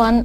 1,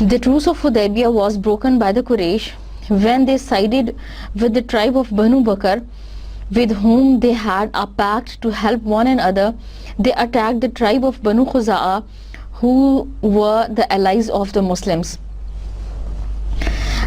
The truce of Hudaybiyah was broken by the Quraysh when they sided with the tribe of Banu Bakr, with whom they had a pact to help one another. They attacked the tribe of Banu Khuza'a, who were the allies of the Muslims.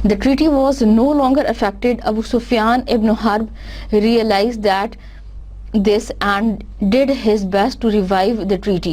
The treaty was no longer affected. Abu Sufyan ibn Harb realized that this and did his best to revive the treaty.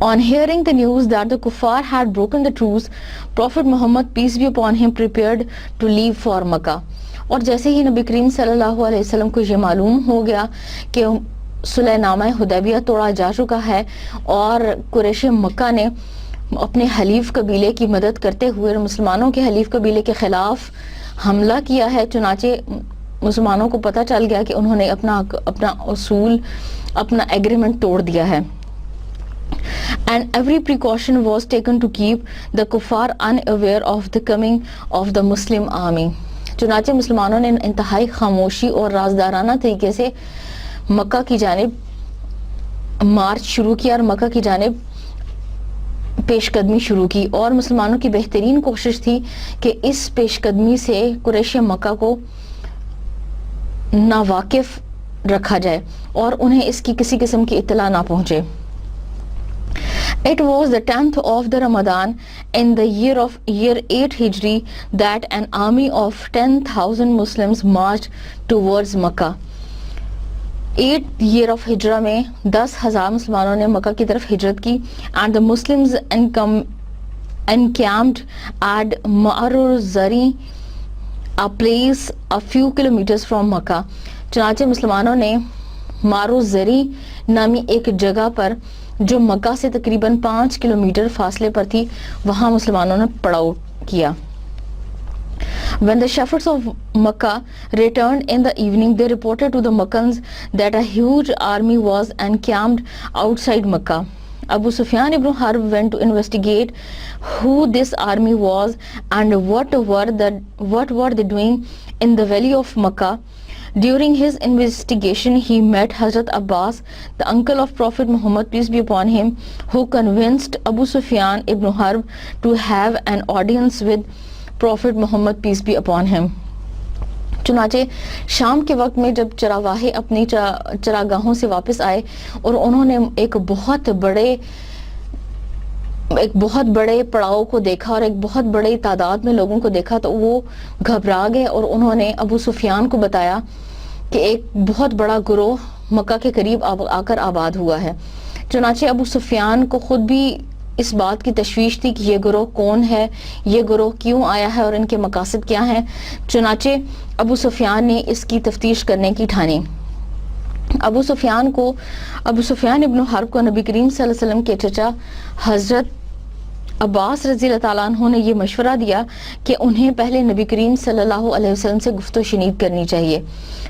On hearing the news that the kuffar had broken the truce, Prophet Muhammad peace be upon him prepared to leave for Makkah. اور جیسے ہی نبی کریم صلی اللہ علیہ وسلم کو یہ معلوم ہو گیا کہ صلح نامہ حدیبیہ توڑا جا چکا ہے اور قریش مکہ نے اپنے حلیف قبیلے کی مدد کرتے ہوئے مسلمانوں کے حلیف قبیلے کے خلاف حملہ کیا ہے، چنانچہ مسلمانوں کو پتہ چل گیا کہ انہوں نے اپنا اصول، اپنا ایگریمنٹ توڑ دیا ہے. And every precaution was taken to keep the kuffar unaware of the coming of the Muslim army. چنانچہ مسلمانوں نے انتہائی خاموشی اور رازدارانہ طریقے سے مکہ کی جانب مارچ شروع کیا اور مکہ کی جانب پیش قدمی شروع کی، اور مسلمانوں کی بہترین کوشش تھی کہ اس پیش قدمی سے قریش مکہ کو ناواقف رکھا جائے اور انہیں اس کی کسی قسم کی اطلاع نہ پہنچے. It was the 10th of the Ramadan in the year 8 Hijri that an army of 10,000 Muslims marched towards Makkah. 8 year of Hijra میں 10,000 مسلمانوں نے مکہ کی طرف ہجرت کی. And the Muslims encamped at Ma'ar Zari, a place a few kilometers from Makkah. چنانچہ مسلمانوں نے مارو زری نامی ایک جگہ پر جو مکہ سے تقریباً 5 کلومیٹر فاصلے پر تھی وہاں مسلمانوں نے پڑاؤ کیا. When the shepherds of Makkah returned in the evening, they reported to the Makkans that a huge army was encamped outside Makkah. Abu Sufyan ibn Harb went to investigate who this army was and what were they doing in the valley of Makkah. During his investigation, he met Hazrat Abbas, the uncle of Prophet Muhammad, peace be upon him, who convinced Abu Sufyan ibn Harb to have an audience with Prophet Muhammad, peace be upon him. چنانچہ شام کے وقت میں جب چراواہے اپنی چراگاہوں سے واپس آئے اور انہوں نے ایک بہت بڑے پڑاؤ کو دیکھا اور ایک بہت بڑی تعداد میں لوگوں کو دیکھا تو وہ گھبرا گئے اور انہوں نے ابو سفیان کو بتایا کہ ایک بہت بڑا گروہ مکہ کے قریب آ کر آباد ہوا ہے. چنانچہ ابو سفیان کو خود بھی اس بات کی تشویش تھی کہ یہ گروہ کون ہے، یہ گروہ کیوں آیا ہے اور ان کے مقاصد کیا ہیں. چنانچہ ابو سفیان نے اس کی تفتیش کرنے کی ٹھانی. ابو سفیان ابن حرب کو نبی کریم صلی اللہ علیہ وسلم کے چچا حضرت عباس رضی اللہ تعالیٰ عنہ نے یہ مشورہ دیا کہ انہیں پہلے نبی کریم صلی اللہ علیہ وسلم سے گفت و شنید کرنی چاہیے،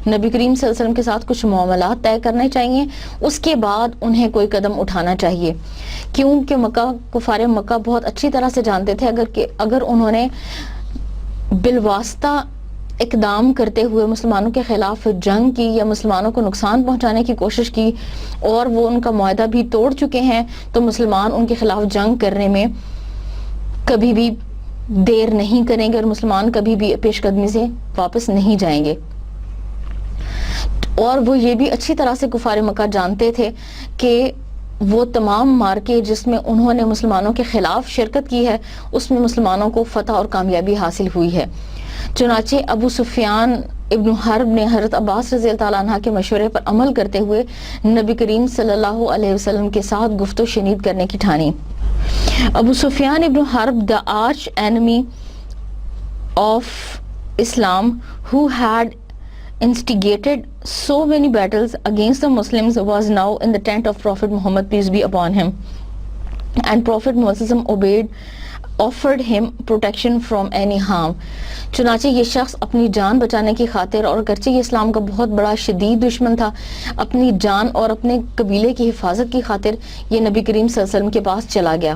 نبی کریم صلی اللہ علیہ وسلم کے ساتھ کچھ معاملات طے کرنے چاہیے، اس کے بعد انہیں کوئی قدم اٹھانا چاہیے، کیونکہ کفار مکہ بہت اچھی طرح سے جانتے تھے اگر انہوں نے بالواسطہ اقدام کرتے ہوئے مسلمانوں کے خلاف جنگ کی یا مسلمانوں کو نقصان پہنچانے کی کوشش کی اور وہ ان کا معاہدہ بھی توڑ چکے ہیں تو مسلمان ان کے خلاف جنگ کرنے میں کبھی بھی دیر نہیں کریں گے اور مسلمان کبھی بھی پیش قدمی سے واپس نہیں جائیں گے. اور وہ یہ بھی اچھی طرح سے کفار مکہ جانتے تھے کہ وہ تمام مارکے جس میں انہوں نے مسلمانوں کے خلاف شرکت کی ہے اس میں مسلمانوں کو فتح اور کامیابی حاصل ہوئی ہے. چنانچہ ابو سفیان ابن حرب نے حضرت عباس رضی اللہ تعالیٰ عنہ کے مشورے پر عمل کرتے ہوئے نبی کریم صلی اللہ علیہ وسلم کے ساتھ گفت و شنید کرنے کی ٹھانی. Abu Sufyan ibn Harb, the arch enemy of Islam, who had instigated so many battles against the Muslims, was now in the tent of Prophet Muhammad, peace be upon him, and Prophet Muhammad offered him protection from any harm. چنانچہ یہ شخص اپنی جان بچانے کی خاطر اور اگرچہ یہ اسلام کا بہت بڑا شدید دشمن تھا، اپنی جان اور اپنے قبیلے کی حفاظت کی خاطر یہ نبی کریم صلی اللہ علیہ وسلم کے پاس چلا گیا.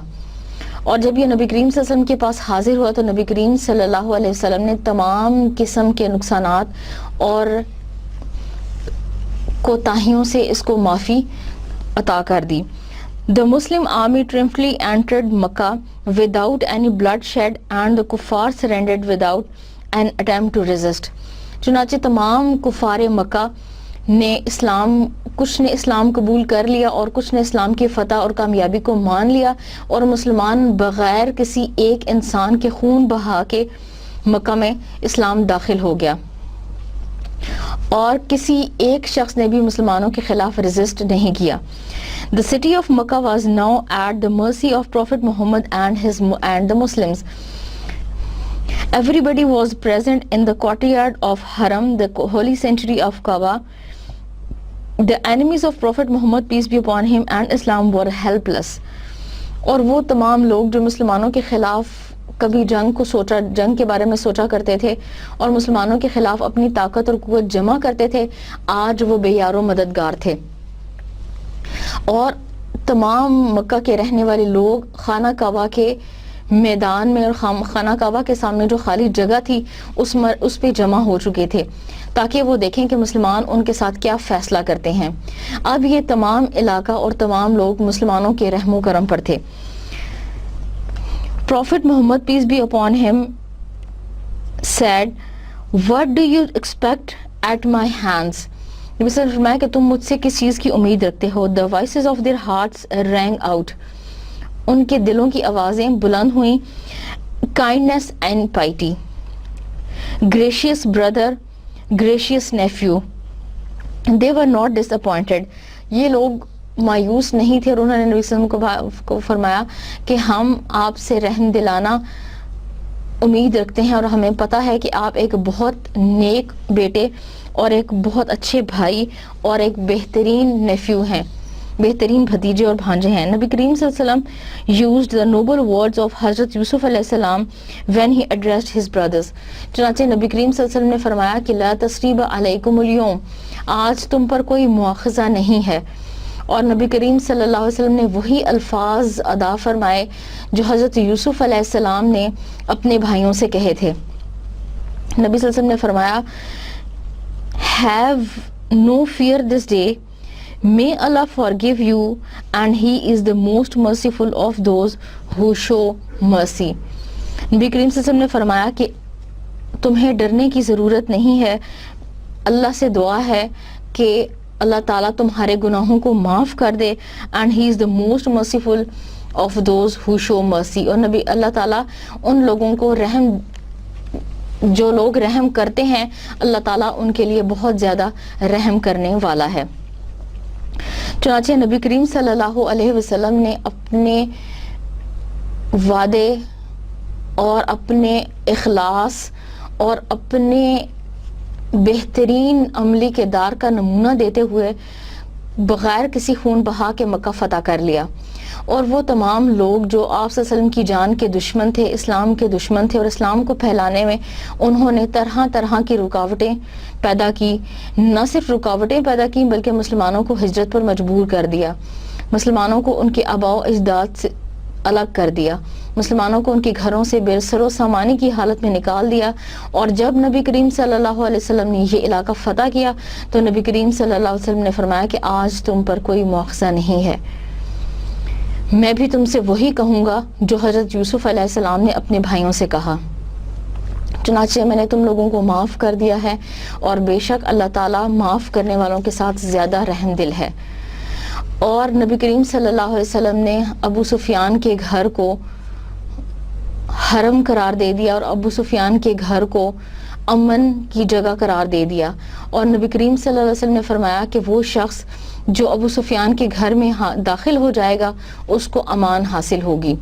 اور جب یہ نبی کریم صلی اللہ علیہ وسلم کے پاس حاضر ہوا تو نبی کریم صلی اللہ علیہ وسلم نے تمام قسم کے نقصانات اور کوتاہیوں سے اس کو معافی عطا کر دی. The Muslim army triumphantly entered Makkah without any bloodshed and the kuffar surrendered without an attempt to resist. چنانچہ تمام کفار مکہ نے کچھ نے اسلام قبول کر لیا اور کچھ نے اسلام کی فتح اور کامیابی کو مان لیا اور مسلمان بغیر کسی ایک انسان کے خون بہا کے مکہ میں اسلام داخل ہو گیا اور کسی ایک شخص نے بھی مسلمانوں کے خلاف ریزسٹ نہیں کیا. The city of Makkah was now at the mercy of Prophet Muhammad and the Muslims. Everybody was present in the courtyard of Haram, the holy sanctuary of Kaaba. The enemies of Prophet Muhammad, peace be upon him, and Islam were helpless. اور وہ تمام لوگ جو مسلمانوں کے خلاف کبھی جنگ کے بارے میں سوچا کرتے تھے اور مسلمانوں کے خلاف اپنی طاقت اور قوت جمع کرتے تھے، آج وہ بے یار و مددگار تھے. اور تمام مکہ کے رہنے والے لوگ خانہ کعبہ کے میدان میں اور خانہ کعبہ کے سامنے جو خالی جگہ تھی اس پہ جمع ہو چکے تھے تاکہ وہ دیکھیں کہ مسلمان ان کے ساتھ کیا فیصلہ کرتے ہیں. اب یہ تمام علاقہ اور تمام لوگ مسلمانوں کے رحم و کرم پر تھے. Prophet Muhammad, peace be upon him, said, "What do you expect at my hands?" نبی صلی اللہ علیہ وسلم نے فرمایا کہ تم مجھ سے کس چیز کی امید رکھتے ہو. The voices of their hearts rang out. ان کے دلوں کی آوازیں بلند ہوئیں. Kindness and piety. Gracious brother, gracious nephew. They were not disappointed. یہ لوگ مایوس نہیں تھے اور انہوں نے نبی صلی اللہ علیہ وسلم کو فرمایا کہ ہم آپ سے رحم دلانا امید رکھتے ہیں اور ہمیں پتہ ہے کہ آپ ایک بہت نیک بیٹے اور ایک بہت اچھے بھائی اور ایک بہترین نیفیو ہیں، بہترین بھتیجے اور بھانجے ہیں. نبی کریم صلی اللہ علیہ وسلم used the noble words of حضرت یوسف علیہ السلام when he addressed his brothers. چنانچہ نبی کریم صلی اللہ علیہ وسلم نے فرمایا کہ لا تثریب علیکم اليوم، آج تم پر کوئی مواخذہ نہیں ہے. اور نبی کریم صلی اللہ علیہ وسلم نے وہی الفاظ ادا فرمائے جو حضرت یوسف علیہ السلام نے اپنے بھائیوں سے کہے تھے. نبی صلی اللہ علیہ وسلم نے فرمایا have no fear this day, may Allah forgive you and he is the most merciful of those who show mercy. نبی کریم صلی اللہ علیہ وسلم نے فرمایا کہ تمہیں ڈرنے کی ضرورت نہیں ہے، اللہ سے دعا ہے کہ اللہ تعالیٰ تمہارے گناہوں کو معاف کر دے and he is the most merciful of those who show mercy. اور نبی اللہ تعالیٰ ان لوگوں کو جو لوگ رحم کرتے ہیں اللہ تعالیٰ ان کے لیے بہت زیادہ رحم کرنے والا ہے. چنانچہ نبی کریم صلی اللہ علیہ وسلم نے اپنے وعدے اور اپنے اخلاص اور اپنے بہترین عملی کردار کا نمونہ دیتے ہوئے بغیر کسی خون بہا کے مکہ فتح کر لیا. اور وہ تمام لوگ جو آپ صلی اللہ علیہ وسلم کی جان کے دشمن تھے، اسلام کے دشمن تھے اور اسلام کو پھیلانے میں انہوں نے طرح طرح کی رکاوٹیں پیدا کی. نہ صرف رکاوٹیں پیدا کی بلکہ مسلمانوں کو ہجرت پر مجبور کر دیا، مسلمانوں کو ان کے آباء و اجداد سے الگ کر دیا، مسلمانوں کو ان کے گھروں سے بے سر و سامانی کی حالت میں نکال دیا. اور جب نبی کریم صلی اللہ علیہ وسلم نے یہ علاقہ فتح کیا تو نبی کریم صلی اللہ علیہ وسلم نے فرمایا کہ آج تم پر کوئی مواخذہ نہیں ہے. میں بھی تم سے وہی کہوں گا جو حضرت یوسف علیہ السلام نے اپنے بھائیوں سے کہا، چنانچہ میں نے تم لوگوں کو معاف کر دیا ہے اور بے شک اللہ تعالیٰ معاف کرنے والوں کے ساتھ زیادہ رحم دل ہے. اور نبی کریم صلی اللہ علیہ وسلم نے ابو سفیان کے گھر کو حرم قرار دے دیا اور ابو سفیان کے گھر کو امن کی جگہ قرار دے دیا. اور نبی کریم صلی اللہ علیہ وسلم نے فرمایا کہ وہ شخص جو ابو سفیان کے گھر میں داخل ہو جائے گا اس کو امان حاصل ہوگی.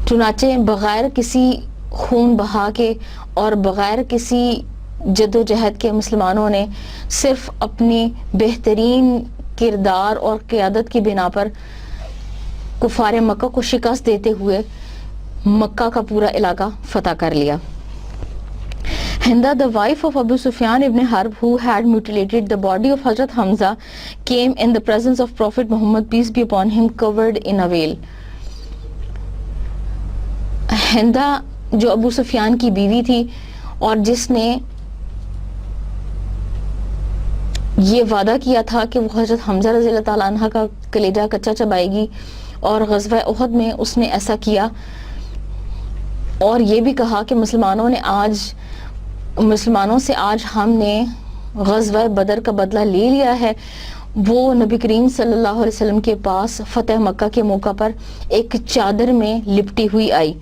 چنانچہ بغیر کسی خون بہا کے اور بغیر کسی جد و جہد کے مسلمانوں نے صرف اپنی بہترین کردار اور قیادت کی بنا پر کفار مکہ کو شکست دیتے ہوئے مکہ کا پورا علاقہ فتح کر لیا. Hinda, the wife of Abu Sufyan ibn Harb, who had mutilated the body of Hazrat Hamza, came in the presence of Prophet Muhammad, peace be upon him, covered in a veil. ہندا جو ابو سفیان کی بیوی تھی اور جس نے یہ وعدہ کیا تھا کہ وہ حضرت حمزہ رضی اللہ تعالیٰ عنہ کا کلیجہ کچا چبائے گی، اور غزوہ احد میں اس نے ایسا کیا اور یہ بھی کہا کہ مسلمانوں سے آج ہم نے غزوہ بدر کا بدلہ لے لیا ہے. وہ نبی کریم صلی اللہ علیہ وسلم کے پاس فتح مکہ کے موقع پر ایک چادر میں لپٹی ہوئی آئی.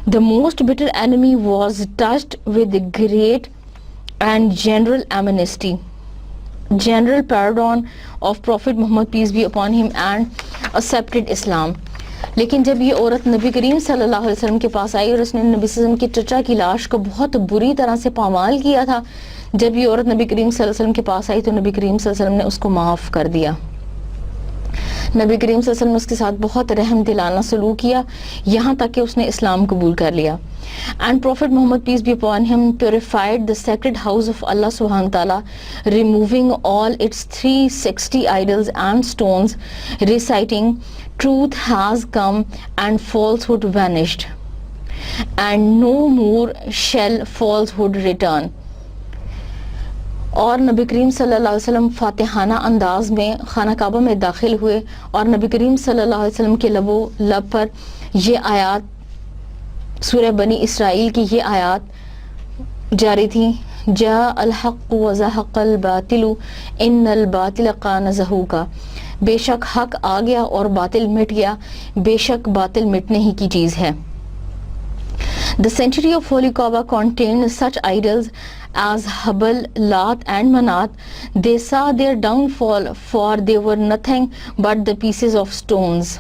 The most bitter enemy was touched with the great and general amnesty, general pardon of Prophet Muhammad, peace be upon him, and accepted Islam. لیکن جب یہ عورت نبی کریم صلی اللہ علیہ وسلم کے پاس آئی اور اس نے نبی صلی اللہ علیہ وسلم کی چچا کی لاش کو بہت بری طرح سے پامال کیا تھا، جب یہ عورت نبی کریم صلی اللہ علیہ وسلم کے پاس آئی تو نبی کریم صلی اللہ علیہ وسلم نے اس کو معاف کر دیا. نبی کریم صلی اللہ علیہ وسلم نے اس کے ساتھ بہت رحم دلانہ سلوک کیا، یہاں تک کہ اس نے اسلام قبول کر لیا. And Prophet Muhammad, peace be upon him, purified the sacred house of Allah subhanahu wa ta'ala, removing all its 360 idols and stones, reciting, truth has come and falsehood vanished, and no more shall falsehood return. اور نبی کریم صلی اللہ علیہ وسلم فاتحانہ انداز میں خانہ کعبہ میں داخل ہوئے اور نبی کریم صلی اللہ علیہ وسلم کے لب و لب پر یہ آیات، سورہ بنی اسرائیل کی یہ آیات جاری تھیں: جاء الحق وزهق الباطل ان الباطل کان زہوقا، بے شک حق آ گیا اور باطل مٹ گیا، بے شک باطل مٹنے ہی کی چیز ہے. The sanctuary of Holy Kaaba contained such idols as Hubal, Lat and Manat. They saw their downfall, for they were nothing but the pieces of stones.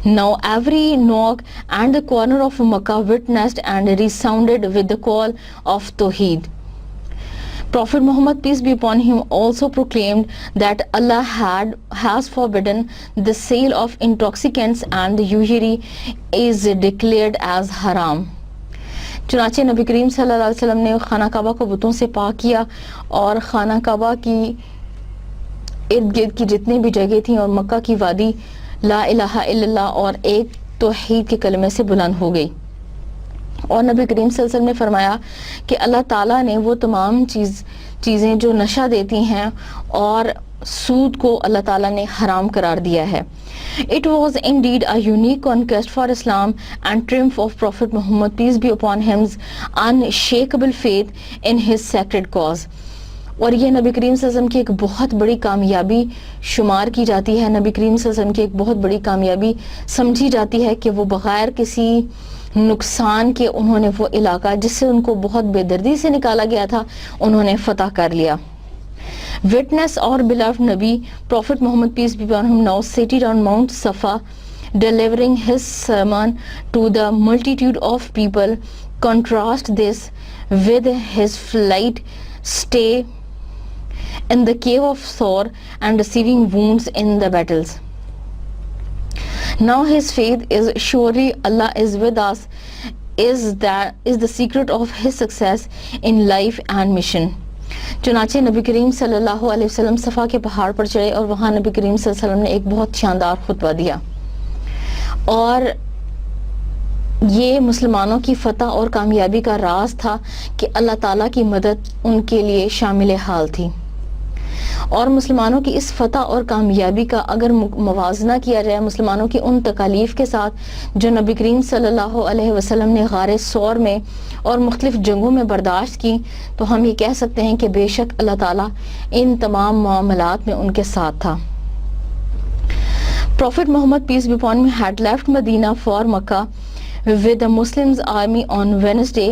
Now every nook and the corner of Makkah witnessed and resounded with the call of Tawheed. Prophet Muhammad, peace be upon him, also proclaimed that Allah has forbidden the sale of intoxicants and the usury is declared as haram. چنانچہ نبی کریم صلی اللہ علیہ وسلم نے خانہ کعبہ کو بتوں سے پاک کیا اور خانہ کعبہ کی ارد گرد کی جتنی بھی جگہ تھیں اور مکہ کی وادی لا الہ الا اللہ اور ایک توحید کے کلمے سے بلند ہو گئی. اور نبی کریم صلی اللہ علیہ وسلم نے فرمایا کہ اللہ تعالیٰ نے وہ تمام چیزیں جو نشہ دیتی ہیں اور سود کو اللہ تعالیٰ نے حرام قرار دیا ہے. It was indeed a unique conquest for Islam and triumph of Prophet Muhammad, peace be upon him's unshakable faith in his sacred cause. اور یہ نبی کریم صلی اللہ علیہ وسلم کی ایک بہت بڑی کامیابی شمار کی جاتی ہے، نبی کریم صلی اللہ علیہ وسلم کی ایک بہت بڑی کامیابی سمجھی جاتی ہے کہ وہ بغیر کسی نقصان کے انہوں نے وہ علاقہ جس سے ان کو بہت بے دردی سے نکالا گیا تھا انہوں نے فتح کر لیا. Witness our beloved Nabi, Prophet Muhammad, peace be upon him, now seated on Mount Safa, delivering his sermon to the multitude of people. Contrast this with his flight, stay in the cave of Thor and receiving wounds in the battles. Now his faith is surely Allah is with us, is the secret of his success in life and mission. چنانچہ نبی کریم صلی اللہ علیہ وسلم صفا کے پہاڑ پر چڑھے اور وہاں نبی کریم صلی اللہ علیہ وسلم نے ایک بہت شاندار خطبہ دیا اور یہ مسلمانوں کی فتح اور کامیابی کا راز تھا کہ اللہ تعالیٰ کی مدد ان کے لیے شامل حال تھی. اور مسلمانوں کی اس فتح اور کامیابی کا اگر موازنہ کیا جائے مسلمانوں کی ان تکالیف کے ساتھ جو نبی کریم صلی اللہ علیہ وسلم نے غار ثور میں اور مختلف جنگوں میں برداشت کی تو ہم یہ کہہ سکتے ہیں کہ بے شک اللہ تعالیٰ ان تمام معاملات میں ان کے ساتھ تھا. Prophet Muhammad, peace be upon him, had left Medina for Makkah with the Muslims army on Wednesday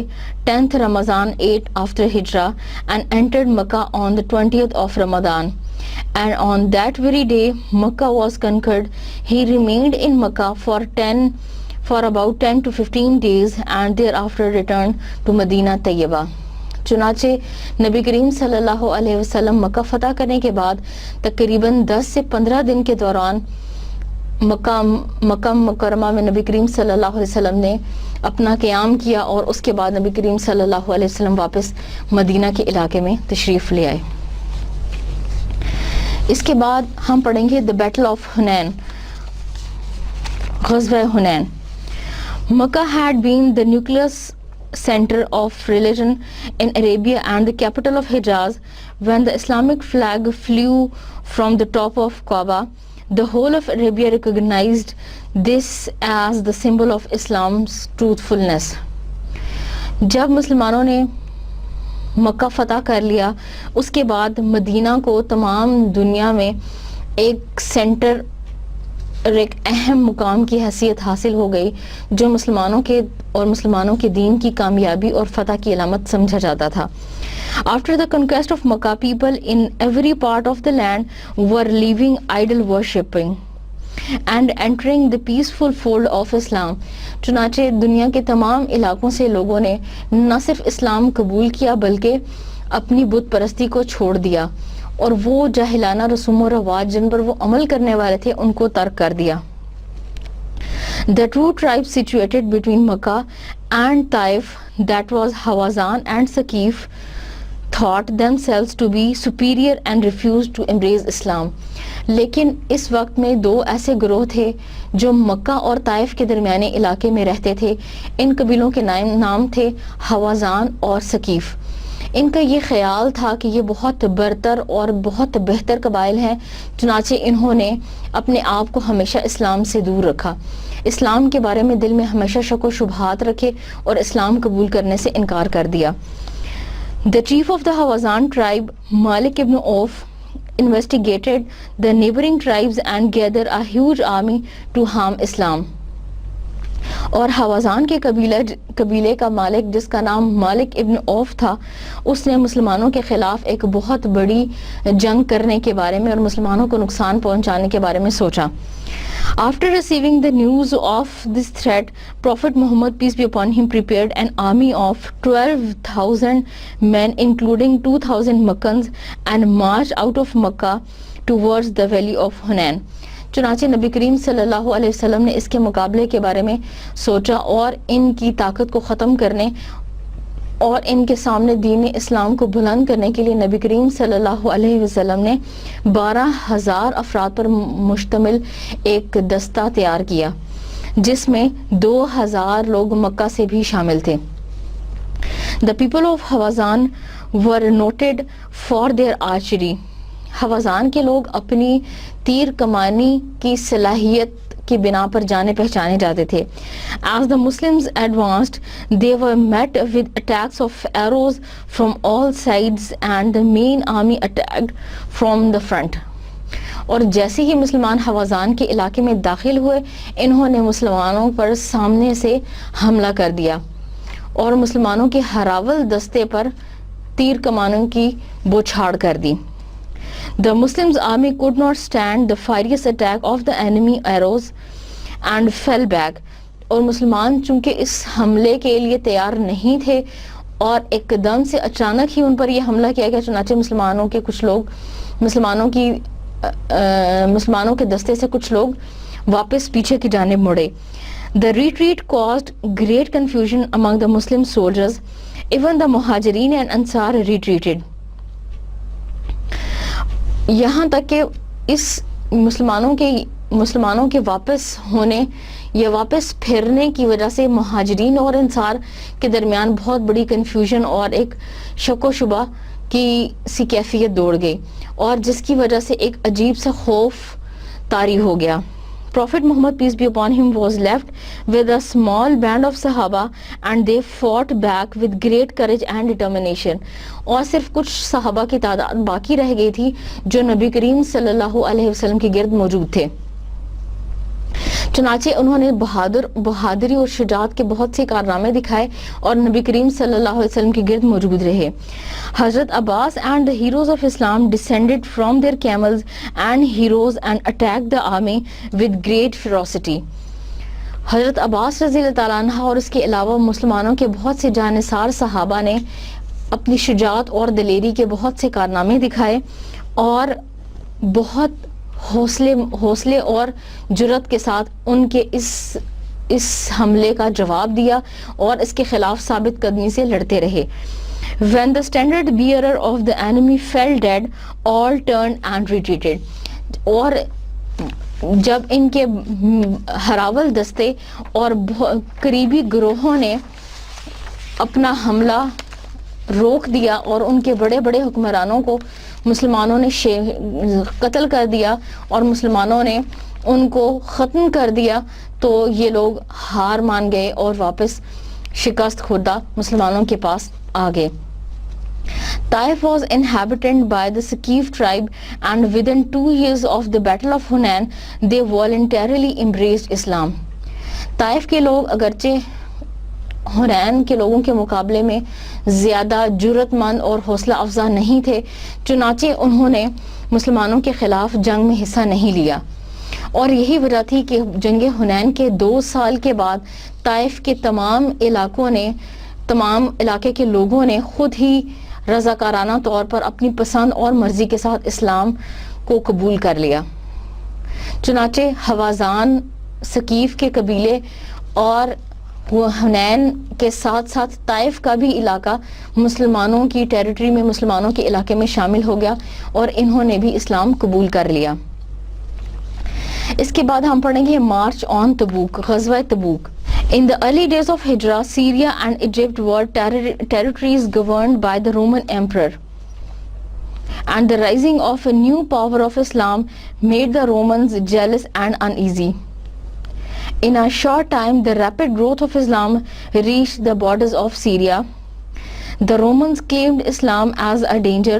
10th Ramadan 8 after Hijrah and entered Makkah on the 20th of Ramadan, and on that very day Makkah was conquered. He remained in Makkah for about 10 to 15 days and thereafter returned to Medina Tayyibah. چنانچہ نبی کریم صلی اللہ علیہ وسلم مکہ فتح کرنے کے بعد تقریباً 10 سے 15 دن کے دوران مکہ مکرمہ میں نبی کریم صلی اللہ علیہ وسلم نے اپنا قیام کیا اور اس کے بعد نبی کریم صلی اللہ علیہ وسلم واپس مدینہ کے علاقے میں تشریف لے آئے. اس کے بعد ہم پڑھیں گے The Battle of Hunain, غزوہ حنین. Makkah had been the nucleus center of religion in Arabia and the capital of Hijaz. When the Islamic flag flew from the top of Kaaba, the whole of Arabia recognized this as the symbol of Islam's truthfulness. جب مسلمانوں نے مکہ فتح کر لیا اس کے بعد مدینہ کو تمام دنیا میں ایک سینٹر اور ایک اہم مقام کی حیثیت حاصل ہو گئی جو مسلمانوں کے دین کی کامیابی اور فتح کی علامت سمجھا جاتا تھا. After the conquest of Makkah, people in every part of the land were leaving idol worshipping and entering the peaceful fold of Islam. چنانچہ دنیا کے تمام علاقوں سے لوگوں نے نہ صرف اسلام قبول کیا بلکہ اپنی بت پرستی کو چھوڑ دیا اور وہ جاہلانہ رسوم و رواج جن پر وہ عمل کرنے والے تھے ان کو ترک کر دیا. The two tribes situated between Makkah and Taif, that was Hawazan and Saqif, thought themselves to be superior and refused to embrace Islam. لیکن اس وقت میں دو ایسے گروہ تھے جو مکہ اور طائف کے درمیانے علاقے میں رہتے تھے. ان قبیلوں کے نام تھے حوازان اور ثقیف. ان کا یہ خیال تھا کہ یہ بہت برتر اور بہت بہتر قبائل ہیں، چنانچہ انہوں نے اپنے آپ کو ہمیشہ اسلام سے دور رکھا، اسلام کے بارے میں دل میں ہمیشہ شک و شبہات رکھے اور اسلام قبول کرنے سے انکار کر دیا. The chief of the Hawazan tribe, Malik ibn Auf, investigated the neighboring tribes and gathered a huge army to harm Islam. اور حوازان کے قبیلے کا مالک جس کا نام مالک ابن اوف تھا، اس نے مسلمانوں کے خلاف ایک بہت بڑی جنگ کرنے کے بارے میں اور مسلمانوں کو نقصان پہنچانے کے بارے میں سوچا. After receiving the news of this threat, Prophet Muhammad, peace be upon him, prepared an army of 12,000 men, including 2,000 Makkans, and marched out of Makkah towards the valley of Hunain. چنانچہ نبی کریم صلی اللہ علیہ وسلم نے اس کے مقابلے کے بارے میں سوچا اور ان کی طاقت کو ختم کرنے اور ان کے سامنے دین اسلام کو بلند کرنے کے لیے نبی کریم صلی اللہ علیہ وسلم نے 12,000 افراد پر مشتمل ایک دستہ تیار کیا، جس میں 2,000 لوگ مکہ سے بھی شامل تھے. The people of Hawazan were noted for their archery. حوازان کے لوگ اپنی تیر کمانی کی صلاحیت کی بنا پر جانے پہچانے جاتے تھے. As the Muslims advanced, they were met with attacks of arrows from all sides and the main army attacked from the front. اور جیسے ہی مسلمان حوازان کے علاقے میں داخل ہوئے، انہوں نے مسلمانوں پر سامنے سے حملہ کر دیا اور مسلمانوں کے ہراول دستے پر تیر کمانوں کی بوچھاڑ کر دی. The Muslims army could not stand the furious attack of the enemy arrows and fell back. اور مسلمان چونکہ اس حملے کے لیے تیار نہیں تھے اور ایک دم سے اچانک ہی ان پر یہ حملہ کیا گیا، چنانچہ مسلمانوں کے دستے سے کچھ لوگ واپس پیچھے کی جانب مڑے. The retreat caused great confusion among the Muslim soldiers. Even the Muhajirin and Ansar retreated. یہاں تک کہ اس مسلمانوں کے واپس ہونے یا واپس پھرنے کی وجہ سے مہاجرین اور انصار کے درمیان بہت بڑی کنفیوژن اور ایک شک و شبہ کی سی کیفیت دوڑ گئی، اور جس کی وجہ سے ایک عجیب سا خوف طاری ہو گیا. Prophet Muhammad, peace be upon him, was left with a small band of Sahaba and they fought back with great courage and determination. اور صرف کچھ صحابہ کی تعداد باقی رہ گئی تھی جو نبی کریم صلی اللہ علیہ وسلم کے گرد موجود تھے. چنانچہ انہوں نے بہادری اور شجاعت کے بہت سے کارنامے دکھائے اور نبی کریم صلی اللہ علیہ وسلم کے گرد موجود رہے. حضرت عباس and the heroes of Islam descended from their camels and heroes and attacked the army with great ferocity. حضرت عباس رضی اللہ تعالیٰ عنہ اور اس کے علاوہ مسلمانوں کے بہت سے جانثار صحابہ نے اپنی شجاعت اور دلیری کے بہت سے کارنامے دکھائے اور بہت حوصلے اور جرأت کے ساتھ ان کے اس حملے کا جواب دیا اور اس کے خلاف ثابت قدمی سے لڑتے رہے. When the standard bearer of the enemy fell dead, all turned and retreated. اور جب ان کے ہراول دستے اور قریبی گروہوں نے اپنا حملہ روک دیا اور ان کے بڑے بڑے حکمرانوں کو مسلمانوں نے قتل کر دیا اور مسلمانوں نے ان کو ختم کر دیا، تو یہ لوگ ہار مان گئے اور واپس شکست خوردہ مسلمانوں کے پاس آ گئے. Taif was inhabited by the Saqif tribe and within 2 years of the Battle of Hunain they voluntarily embraced Islam. Taif کے لوگ اگرچہ حنین کے لوگوں کے مقابلے میں زیادہ جرأت مند اور حوصلہ افزا نہیں تھے، چنانچہ انہوں نے مسلمانوں کے خلاف جنگ میں حصہ نہیں لیا اور یہی وجہ تھی کہ جنگ حنین کے 2 سال کے بعد طائف کے تمام علاقے کے لوگوں نے خود ہی رضاکارانہ طور پر اپنی پسند اور مرضی کے ساتھ اسلام کو قبول کر لیا. چنانچہ حوازان، ثقیف کے قبیلے اور حنین کے ساتھ ساتھ طائف کا بھی علاقہ مسلمانوں کی ٹیریٹری میں، مسلمانوں کے علاقے میں شامل ہو گیا اور انہوں نے بھی اسلام قبول کر لیا. اس کے بعد ہم پڑھیں گے مارچ آن تبوک، غزوہ تبوک. In the early days of Hijrah, Syria and Egypt were territories governed by the Roman Emperor. And the rising of a new power of Islam made the Romans jealous and uneasy. In a short time, the rapid growth of Islam reached the borders of Syria. The Romans claimed Islam as a danger,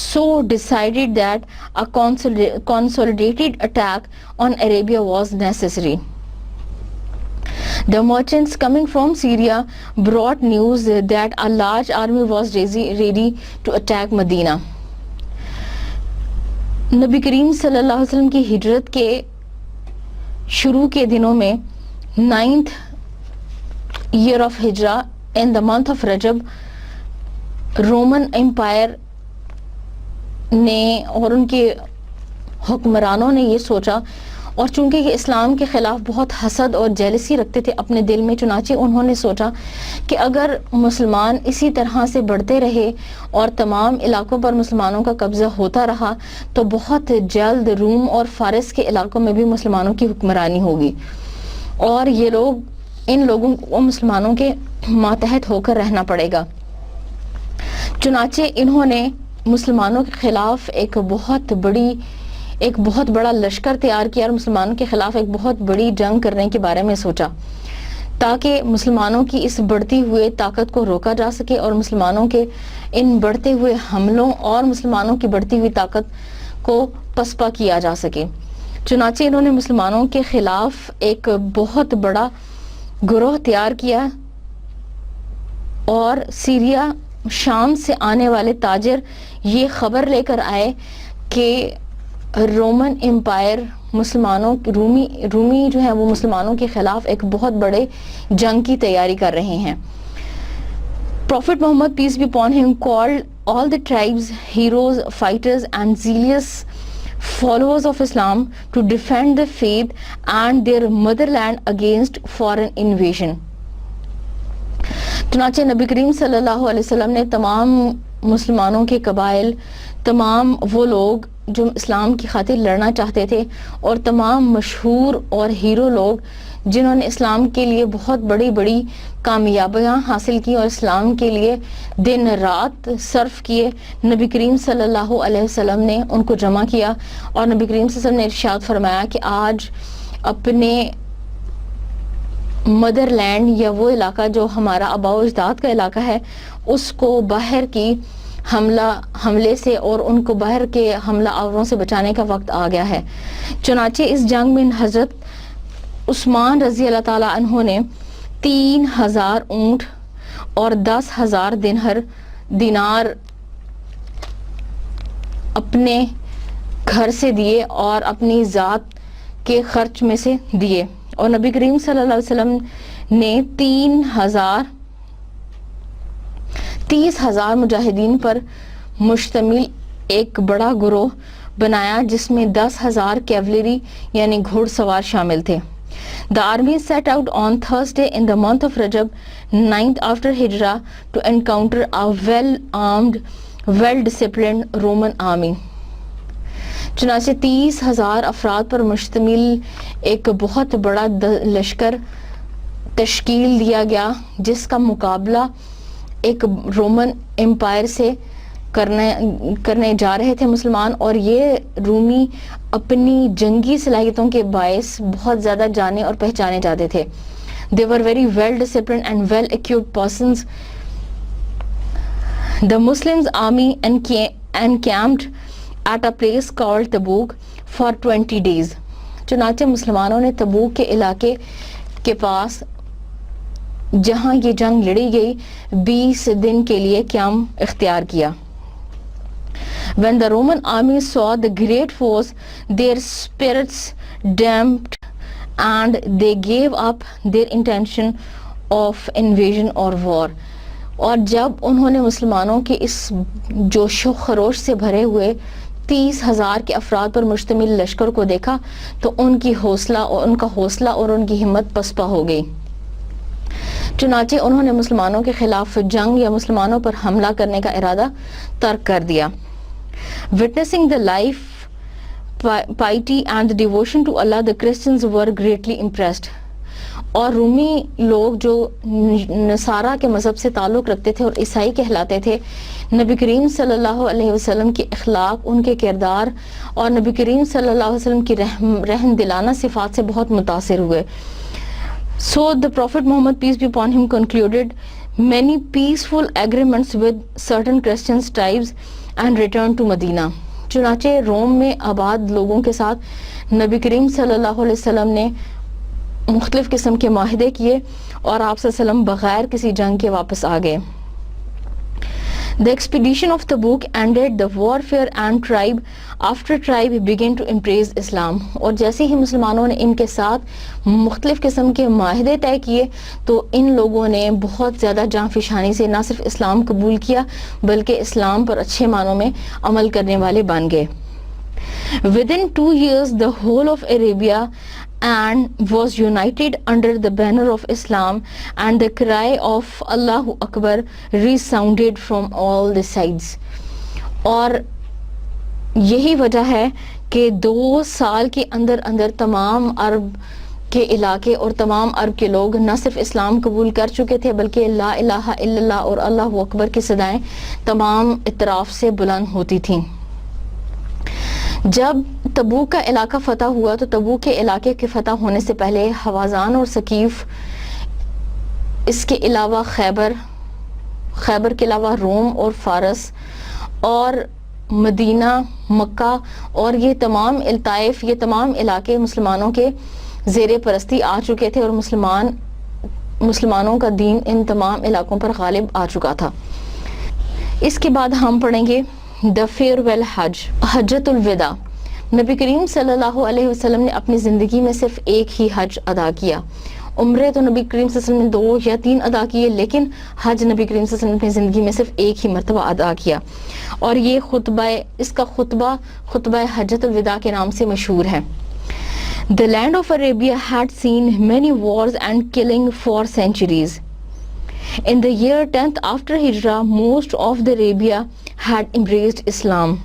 so decided that a consolidated attack on Arabia was necessary. The merchants coming from Syria brought news that a large army was ready to attack Medina. نبی کریم صلی اللہ علیہ وسلم کی ہجرت کے شروع کے دنوں میں 9th year of ہجرہ in the month of رجب، رومن امپائر نے اور ان کے حکمرانوں نے یہ سوچا، اور چونکہ یہ اسلام کے خلاف بہت حسد اور جیلسی رکھتے تھے اپنے دل میں، چنانچہ انہوں نے سوچا کہ اگر مسلمان اسی طرح سے بڑھتے رہے اور تمام علاقوں پر مسلمانوں کا قبضہ ہوتا رہا تو بہت جلد روم اور فارس کے علاقوں میں بھی مسلمانوں کی حکمرانی ہوگی، اور یہ لوگ ان لوگوں کو مسلمانوں کے ماتحت ہو کر رہنا پڑے گا. چنانچہ انہوں نے مسلمانوں کے خلاف ایک بہت بڑا لشکر تیار کیا اور مسلمانوں کے خلاف ایک بہت بڑی جنگ کرنے کے بارے میں سوچا تاکہ مسلمانوں کی اس بڑھتی ہوئے طاقت کو روکا جا سکے اور مسلمانوں کے ان بڑھتے ہوئے حملوں اور مسلمانوں کی بڑھتی ہوئی طاقت کو پسپا کیا جا سکے. چنانچہ انہوں نے مسلمانوں کے خلاف ایک بہت بڑا گروہ تیار کیا اور سیریا، شام سے آنے والے تاجر یہ خبر لے کر آئے کہ رومن امپائر رومی جو ہیں وہ مسلمانوں کے خلاف ایک بہت بڑے جنگ کی تیاری کر رہے ہیں. Prophet Muhammad, peace be upon him, called all the tribes, heroes, fighters and zealous followers of Islam to defend the faith and their motherland against foreign invasion. چنانچہ نبی کریم صلی اللہ علیہ وسلم نے تمام مسلمانوں کے قبائل، تمام وہ لوگ جو اسلام کی خاطر لڑنا چاہتے تھے اور تمام مشہور اور ہیرو لوگ جنہوں نے اسلام کے لیے بہت بڑی کامیابیاں حاصل کی اور اسلام کے لیے دن رات صرف کیے، نبی کریم صلی اللہ علیہ وسلم نے ان کو جمع کیا اور نبی کریم صلی اللہ علیہ وسلم نے ارشاد فرمایا کہ آج اپنے مدر لینڈ یا وہ علاقہ جو ہمارا آباء و اجداد کا علاقہ ہے اس کو باہر کی حملے سے اور ان کو باہر کے حملہ آوروں سے بچانے کا وقت آ گیا ہے. چنانچہ اس جنگ میں حضرت عثمان رضی اللہ تعالیٰ عنہ نے 3000 اونٹ اور 10,000 دینار اپنے گھر سے دیے اور اپنی ذات کے خرچ میں سے دیے، اور نبی کریم صلی اللہ علیہ وسلم نے 30,000 مجاہدین پر مشتمل ایک بڑا گروہ بنایا جس میں 10,000 کیولری یعنی گھوڑ سوار شامل تھے. The army set out on Thursday in the month of Rajab, 9th after Hijrah, to encounter a well-armed, well-disciplined Roman army. چنانچہ 30,000 افراد پر مشتمل ایک بہت بڑا لشکر تشکیل دیا گیا جس کا مقابلہ ایک رومن امپائر سے کرنے جا رہے تھے مسلمان، اور یہ رومی اپنی جنگی صلاحیتوں کے باعث بہت زیادہ جانے اور پہچانے جاتے تھے. They were very well disciplined and well equipped persons. The Muslims army encamped at a place called Tabuk for 20 days. چنانچہ مسلمانوں نے تبوک کے علاقے کے پاس جہاں یہ جنگ لڑی گئی 20 دن کے لیے قیام اختیار کیا. When the Roman army saw the great force, their spirits damped and they gave up their intention of invasion or war. اور جب انہوں نے مسلمانوں کے اس جوش و خروش سے بھرے ہوئے 30,000 کے افراد پر مشتمل لشکر کو دیکھا تو ان کا حوصلہ اور ان کی ہمت پسپا ہو گئی. چنانچہ انہوں نے مسلمانوں کے خلاف جنگ یا مسلمانوں پر حملہ کرنے کا ارادہ ترک کر دیا. Witnessing the life, piety and the devotion to Allah, the Christians were greatly impressed. اور رومی لوگ جو نصارہ کے مذہب سے تعلق رکھتے تھے اور عیسائی کہلاتے تھے، نبی کریم صلی اللہ علیہ وسلم کے اخلاق، ان کے کردار اور نبی کریم صلی اللہ علیہ وسلم کی رحم دلانہ صفات سے بہت متاثر ہوئے. So the Prophet Muhammad, peace be upon him, concluded many peaceful agreements with certain Christian tribes and returned to Medina. چنانچہ روم میں آباد لوگوں کے ساتھ نبی کریم صلی اللہ علیہ وسلم نے مختلف قسم کے معاہدے کیے اور آپ صلی اللہ علیہ وسلم بغیر کسی جنگ کے واپس آ گئے. The expedition of Tabuk ended the warfare and tribe after tribe began to embrace Islam. اور جیسے ہی مسلمانوں نے ان کے ساتھ مختلف قسم کے معاہدے طے کیے تو ان لوگوں نے بہت زیادہ جاں فشانی سے نہ صرف اسلام قبول کیا بلکہ اسلام پر اچھے معنوں میں عمل کرنے والے بن گئے. Within 2 years the whole of Arabia and was united under the banner of Islam, and the cry of Allahu Akbar resounded from all the sides. اور یہی وجہ ہے کہ 2 سال کے اندر تمام عرب کے علاقے اور تمام عرب کے لوگ نہ صرف اسلام قبول کر چکے تھے بلکہ لا الہ الا اللہ اور اللہ اکبر کی صدائیں تمام اطراف سے بلند ہوتی تھیں. جب تبوک کا علاقہ فتح ہوا تو تبوک کے علاقے کے فتح ہونے سے پہلے حوازان اور ثقیف، اس کے علاوہ خیبر کے علاوہ روم اور فارس اور مدینہ، مکہ اور یہ تمام الطائف، یہ تمام علاقے مسلمانوں کے زیر پرستی آ چکے تھے اور مسلمانوں کا دین ان تمام علاقوں پر غالب آ چکا تھا. اس کے بعد ہم پڑھیں گے دا فیئرویل حج، حجۃ الوداع. نبی کریم صلی اللہ علیہ وسلم نے اپنی زندگی میں صرف ایک ہی حج ادا کیا. عمرے تو نبی کریم صلی اللہ علیہ وسلم نے 2 یا 3 ادا کیے، لیکن حج نبی کریم صلی اللہ علیہ وسلم نے اپنی زندگی میں صرف ایک ہی مرتبہ ادا کیا، اور یہ اس کا خطبہ حجۃ الوداع کے نام سے مشہور ہے. The land of Arabia had seen many wars and killing for centuries. In the year 10th after Hijrah, most of the Arabia had embraced Islam.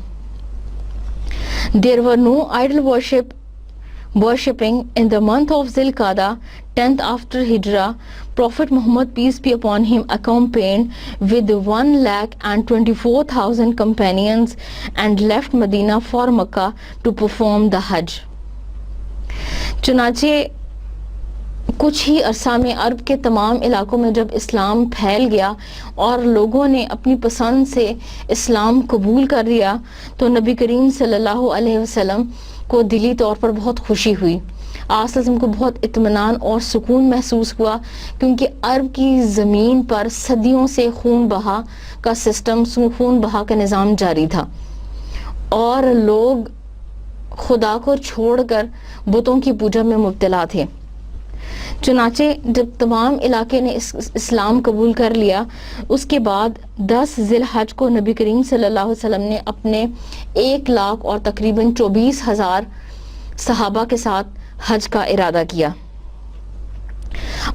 There were no idol worshipping. In the month of Zilqa'dah, 10th after Hijrah, Prophet Muhammad, peace be upon him, accompanied with 1,24,000 companions and left Medina for Makkah to perform the Hajj. چنانچہ کچھ ہی عرصہ میں عرب کے تمام علاقوں میں جب اسلام پھیل گیا اور لوگوں نے اپنی پسند سے اسلام قبول کر لیا تو نبی کریم صلی اللہ علیہ وسلم کو دلی طور پر بہت خوشی ہوئی. آپ صلی اللہ علیہ وسلم کو بہت اطمینان اور سکون محسوس ہوا، کیونکہ عرب کی زمین پر صدیوں سے خون بہا کا سسٹم، خون بہا کا نظام جاری تھا اور لوگ خدا کو چھوڑ کر بتوں کی پوجا میں مبتلا تھے. چنانچہ جب تمام علاقے نے اسلام قبول کر لیا، اس کے بعد 10 ذی الحج کو نبی کریم صلی اللہ علیہ وسلم نے اپنے 1 لاکھ اور تقریباً 24,000 صحابہ کے ساتھ حج کا ارادہ کیا.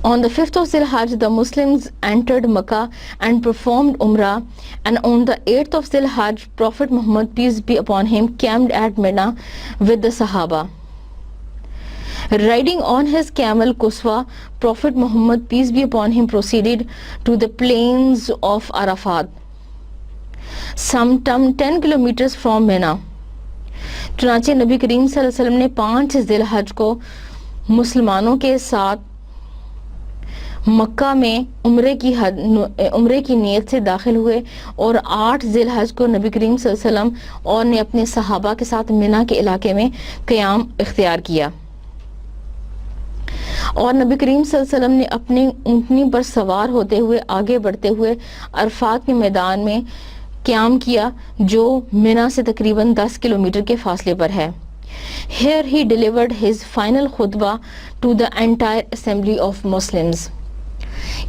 On the 5th of Zilhajj, the Muslims entered Makkah and performed Umrah, and on the 8th of Zilhajj, Prophet Muhammad, peace be upon him, camped at Mina with the Sahaba. Riding on his camel Quswa, Prophet Muhammad, peace be upon him, proceeded to the plains of Arafat, some 10 kilometers from Mina. چنانچہ نبی کریم صلی اللہ علیہ وسلم نے 5 ذی الحج کو مسلمانوں کے ساتھ مکہ میں عمرے کی نیت سے داخل ہوئے اور 8 ذی الحج کو نبی کریم صلی اللہ علیہ وسلم اور نے اپنے صحابہ کے ساتھ مینا کے علاقے میں قیام اختیار کیا. اور نبی کریم صلی اللہ علیہ وسلم نے اپنی اونٹنی پر سوار ہوتے ہوئے آگے بڑھتے ہوئے عرفات کے میدان میں قیام کیا جو مینا سے تقریباً 10 کلومیٹر کے فاصلے پر ہے. Here he delivered his final khutbah to the entire assembly of Muslims.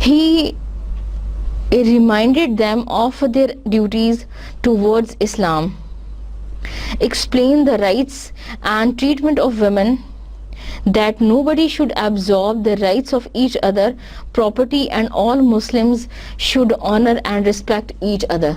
He reminded them of their duties towards Islam, explained the rights and treatment of women, that nobody should absorb the rights of each other property, and all Muslims should honor and respect each other.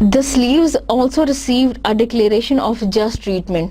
The slaves also received a declaration of just treatment.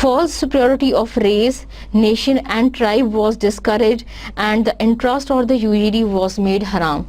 False superiority of race, nation and tribe was discouraged and the interest or the usury was made haram.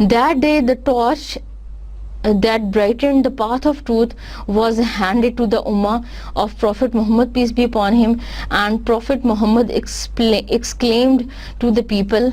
That day the torch that brightened the path of truth was handed to the ummah of Prophet Muhammad, peace be upon him, and Prophet Muhammad exclaimed to the people,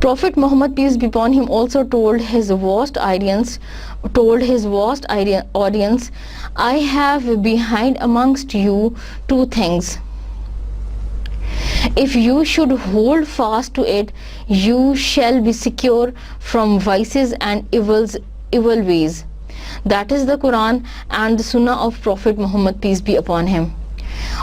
Prophet Muhammad, peace be upon him, also told his vast audience, I have behind amongst you two things. If you should hold fast to it, you shall be secure from vices and evil ways. That is the Quran and the Sunnah of Prophet Muhammad, peace be upon him.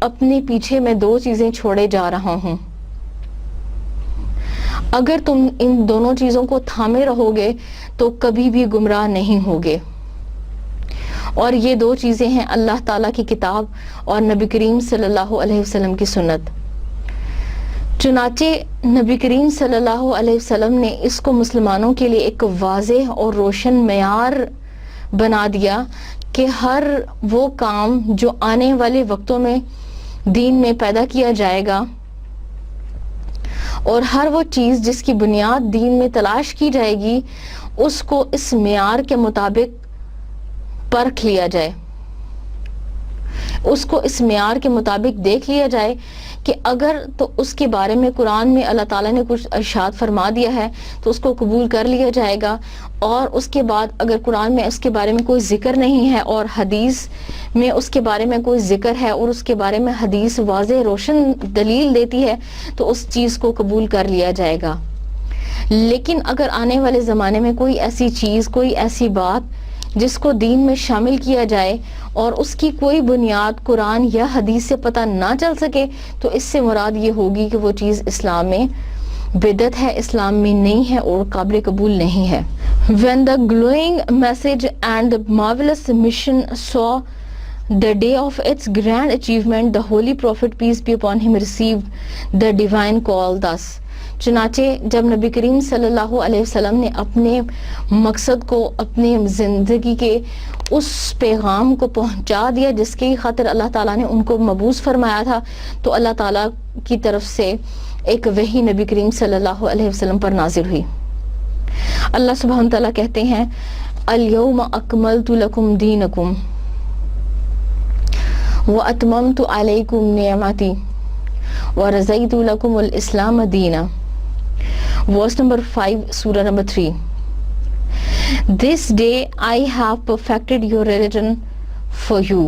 اپنے پیچھے میں 2 چیزیں چھوڑے جا رہا ہوں. اگر تم ان دونوں چیزوں کو تھامے رہو گے تو کبھی بھی گمراہ نہیں ہوگے. اور یہ 2 چیزیں ہیں اللہ تعالیٰ کی کتاب اور نبی کریم صلی اللہ علیہ وسلم کی سنت. چنانچہ نبی کریم صلی اللہ علیہ وسلم نے اس کو مسلمانوں کے لیے ایک واضح اور روشن معیار بنا دیا کہ ہر وہ کام جو آنے والے وقتوں میں دین میں پیدا کیا جائے گا اور ہر وہ چیز جس کی بنیاد دین میں تلاش کی جائے گی اس کو اس معیار کے مطابق پرکھ لیا جائے، اس کو اس معیار کے مطابق دیکھ لیا جائے کہ اگر تو اس کے بارے میں قرآن میں اللہ تعالیٰ نے کچھ ارشاد فرما دیا ہے تو اس کو قبول کر لیا جائے گا، اور اس کے بعد اگر قرآن میں اس کے بارے میں کوئی ذکر نہیں ہے اور حدیث میں اس کے بارے میں کوئی ذکر ہے اور اس کے بارے میں حدیث واضح روشن دلیل دیتی ہے تو اس چیز کو قبول کر لیا جائے گا. لیکن اگر آنے والے زمانے میں کوئی ایسی چیز، کوئی ایسی بات جس کو دین میں شامل کیا جائے اور اس کی کوئی بنیاد قرآن یا حدیث سے پتہ نہ چل سکے تو اس سے مراد یہ ہوگی کہ وہ چیز اسلام میں بدعت ہے، اسلام میں نہیں ہے اور قابل قبول نہیں ہے. When the glowing message and the marvelous mission saw the day of its grand achievement, the Holy Prophet, peace be upon him, received the divine call thus. چنانچہ جب نبی کریم صلی اللہ علیہ وسلم نے اپنے مقصد کو، اپنے زندگی کے اس پیغام کو پہنچا دیا جس کی خاطر اللہ تعالیٰ نے ان کو مبعوث فرمایا تھا، تو اللہ تعالیٰ کی طرف سے ایک وحی نبی کریم صلی اللہ علیہ وسلم پر نازل ہوئی. اللہ سبحانہ تعالیٰ کہتے ہیں الیوم اکملت لکم دینکم واتممت علیکم نعمتی ورضیت لکم الاسلام دینا. Verse number 5, Surah number 3. This day I have perfected your religion for you,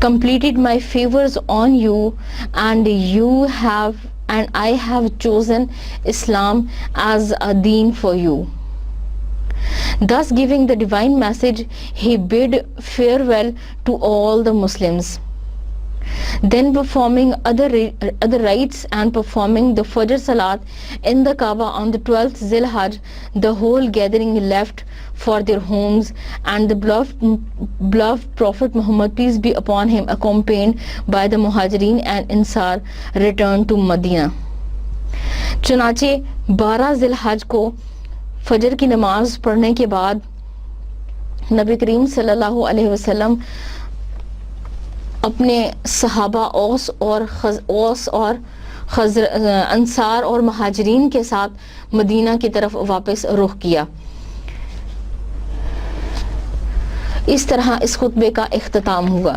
completed my favors on you, and I have chosen Islam as a deen for you. Thus giving the divine message, he bid farewell to all the Muslims. Then performing other rites and performing the Fajr Salat in the Kaaba on the 12th Zilhajj, the whole gathering left for their homes, and the beloved Prophet Muhammad, peace be upon him, accompanied by the Muhajirin and Ansar, returned to Medina. چنانچہ 12 ذی الحج کو فجر کی نماز پڑھنے کے بعد نبی کریم صلی اللہ علیہ وسلم اپنے صحابہ اوس اور انصار اور مہاجرین کے ساتھ مدینہ کی طرف واپس رخ کیا. اس طرح اس خطبے کا اختتام ہوا.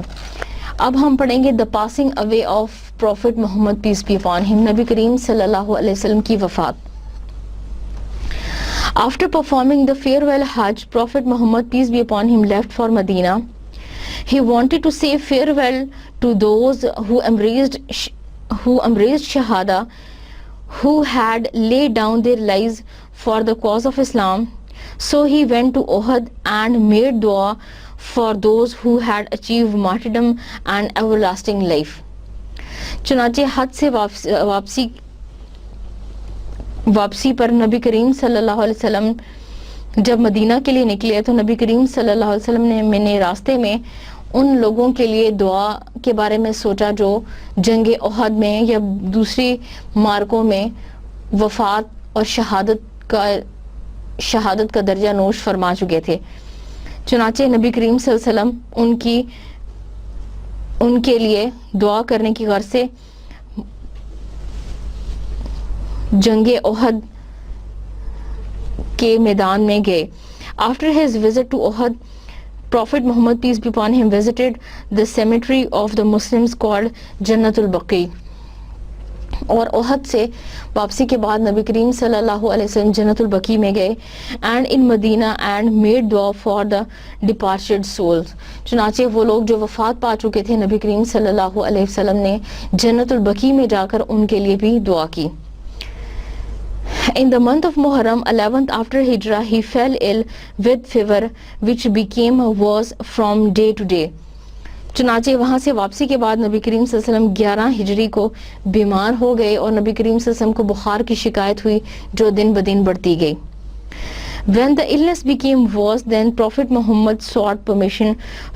اب ہم پڑھیں گے the passing away of prophet Muhammad peace be upon him, نبی کریم صلی اللہ علیہ وسلم کی وفات. After performing the farewell Hajj, Prophet Muhammad, peace be upon him, left for Medina. He wanted to say farewell to those who embraced Shahada, who had laid down their lives for the cause of Islam. So he went to Uhud and made dua for those who had achieved martyrdom and everlasting life. چنانچہ حد سے واپسی پر نبی کریم صلی اللہ علیہ وسلم جب مدینہ کے لیے نکلے تو نبی کریم صلی اللہ علیہ وسلم نے میں نے راستے میں ان لوگوں کے لیے دعا کے بارے میں سوچا جو جنگ احد میں یا دوسری مارکوں میں وفات اور شہادت کا درجہ نوش فرما چکے تھے. چنانچہ نبی کریم صلی اللہ علیہ وسلم ان کے لیے دعا کرنے کی غرض سے جنگ احد کے میدان میں گئے. After his visit to Uhud, Prophet Muhammad, peace be upon him, visited the cemetery of the Muslims called Jannatul Baqi. اور احد سے واپسی کے بعد نبی کریم صلی اللہ علیہ وسلم جنت البقیع میں گئے and in Medina and made dua for the departed souls. چنانچہ وہ لوگ جو وفات پا چکے تھے نبی کریم صلی اللہ علیہ وسلم نے جنت البقیع میں جا کر ان کے لیے بھی دعا کی. In the month of Muharram, 11th after Hijrah, he fell ill with fever which became worse from day to day. چنانچہ وہاں سے واپسی کے بعد نبی کریم صلی اللہ علیہ وسلم 11 ہجری کو بیمار ہو گئے اور نبی کریم صلی اللہ علیہ وسلم کو بخار کی شکایت ہوئی جو دن بدن بڑھتی گئی. When the illness became worse, then Prophet Muhammad sought permission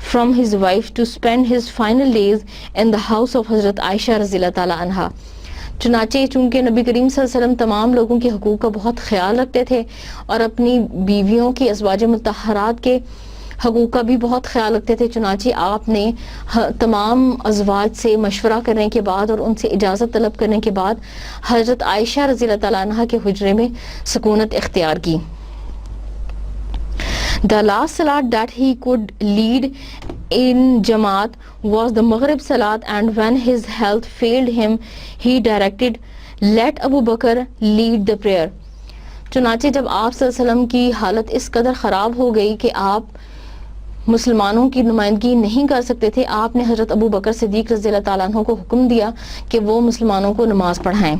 from his wife to spend his final days in the house of Hazrat Aisha رضی اللہ تعالی عنہا. چنانچہ چونکہ نبی کریم صلی اللہ علیہ وسلم تمام لوگوں کے حقوق کا بہت خیال رکھتے تھے اور اپنی بیویوں کی ازواج مطہرات کے حقوق کا بھی بہت خیال رکھتے تھے، چنانچہ آپ نے تمام ازواج سے مشورہ کرنے کے بعد اور ان سے اجازت طلب کرنے کے بعد حضرت عائشہ رضی اللہ تعالیٰ عنہ کے حجرے میں سکونت اختیار کی. The last salat that he could lead in Jamaat was the Maghrib salat, and when his health failed him, he directed, let Abu Bakr lead the prayer. چنانچہ جب آپ صلی اللہ علیہ وسلم کی حالت اس قدر خراب ہو گئی کہ آپ مسلمانوں کی نمائندگی نہیں کر سکتے تھے، آپ نے حضرت ابو بکر صدیق رضی اللہ تعالیٰ عنہ کو حکم دیا کہ وہ مسلمانوں کو نماز پڑھائیں.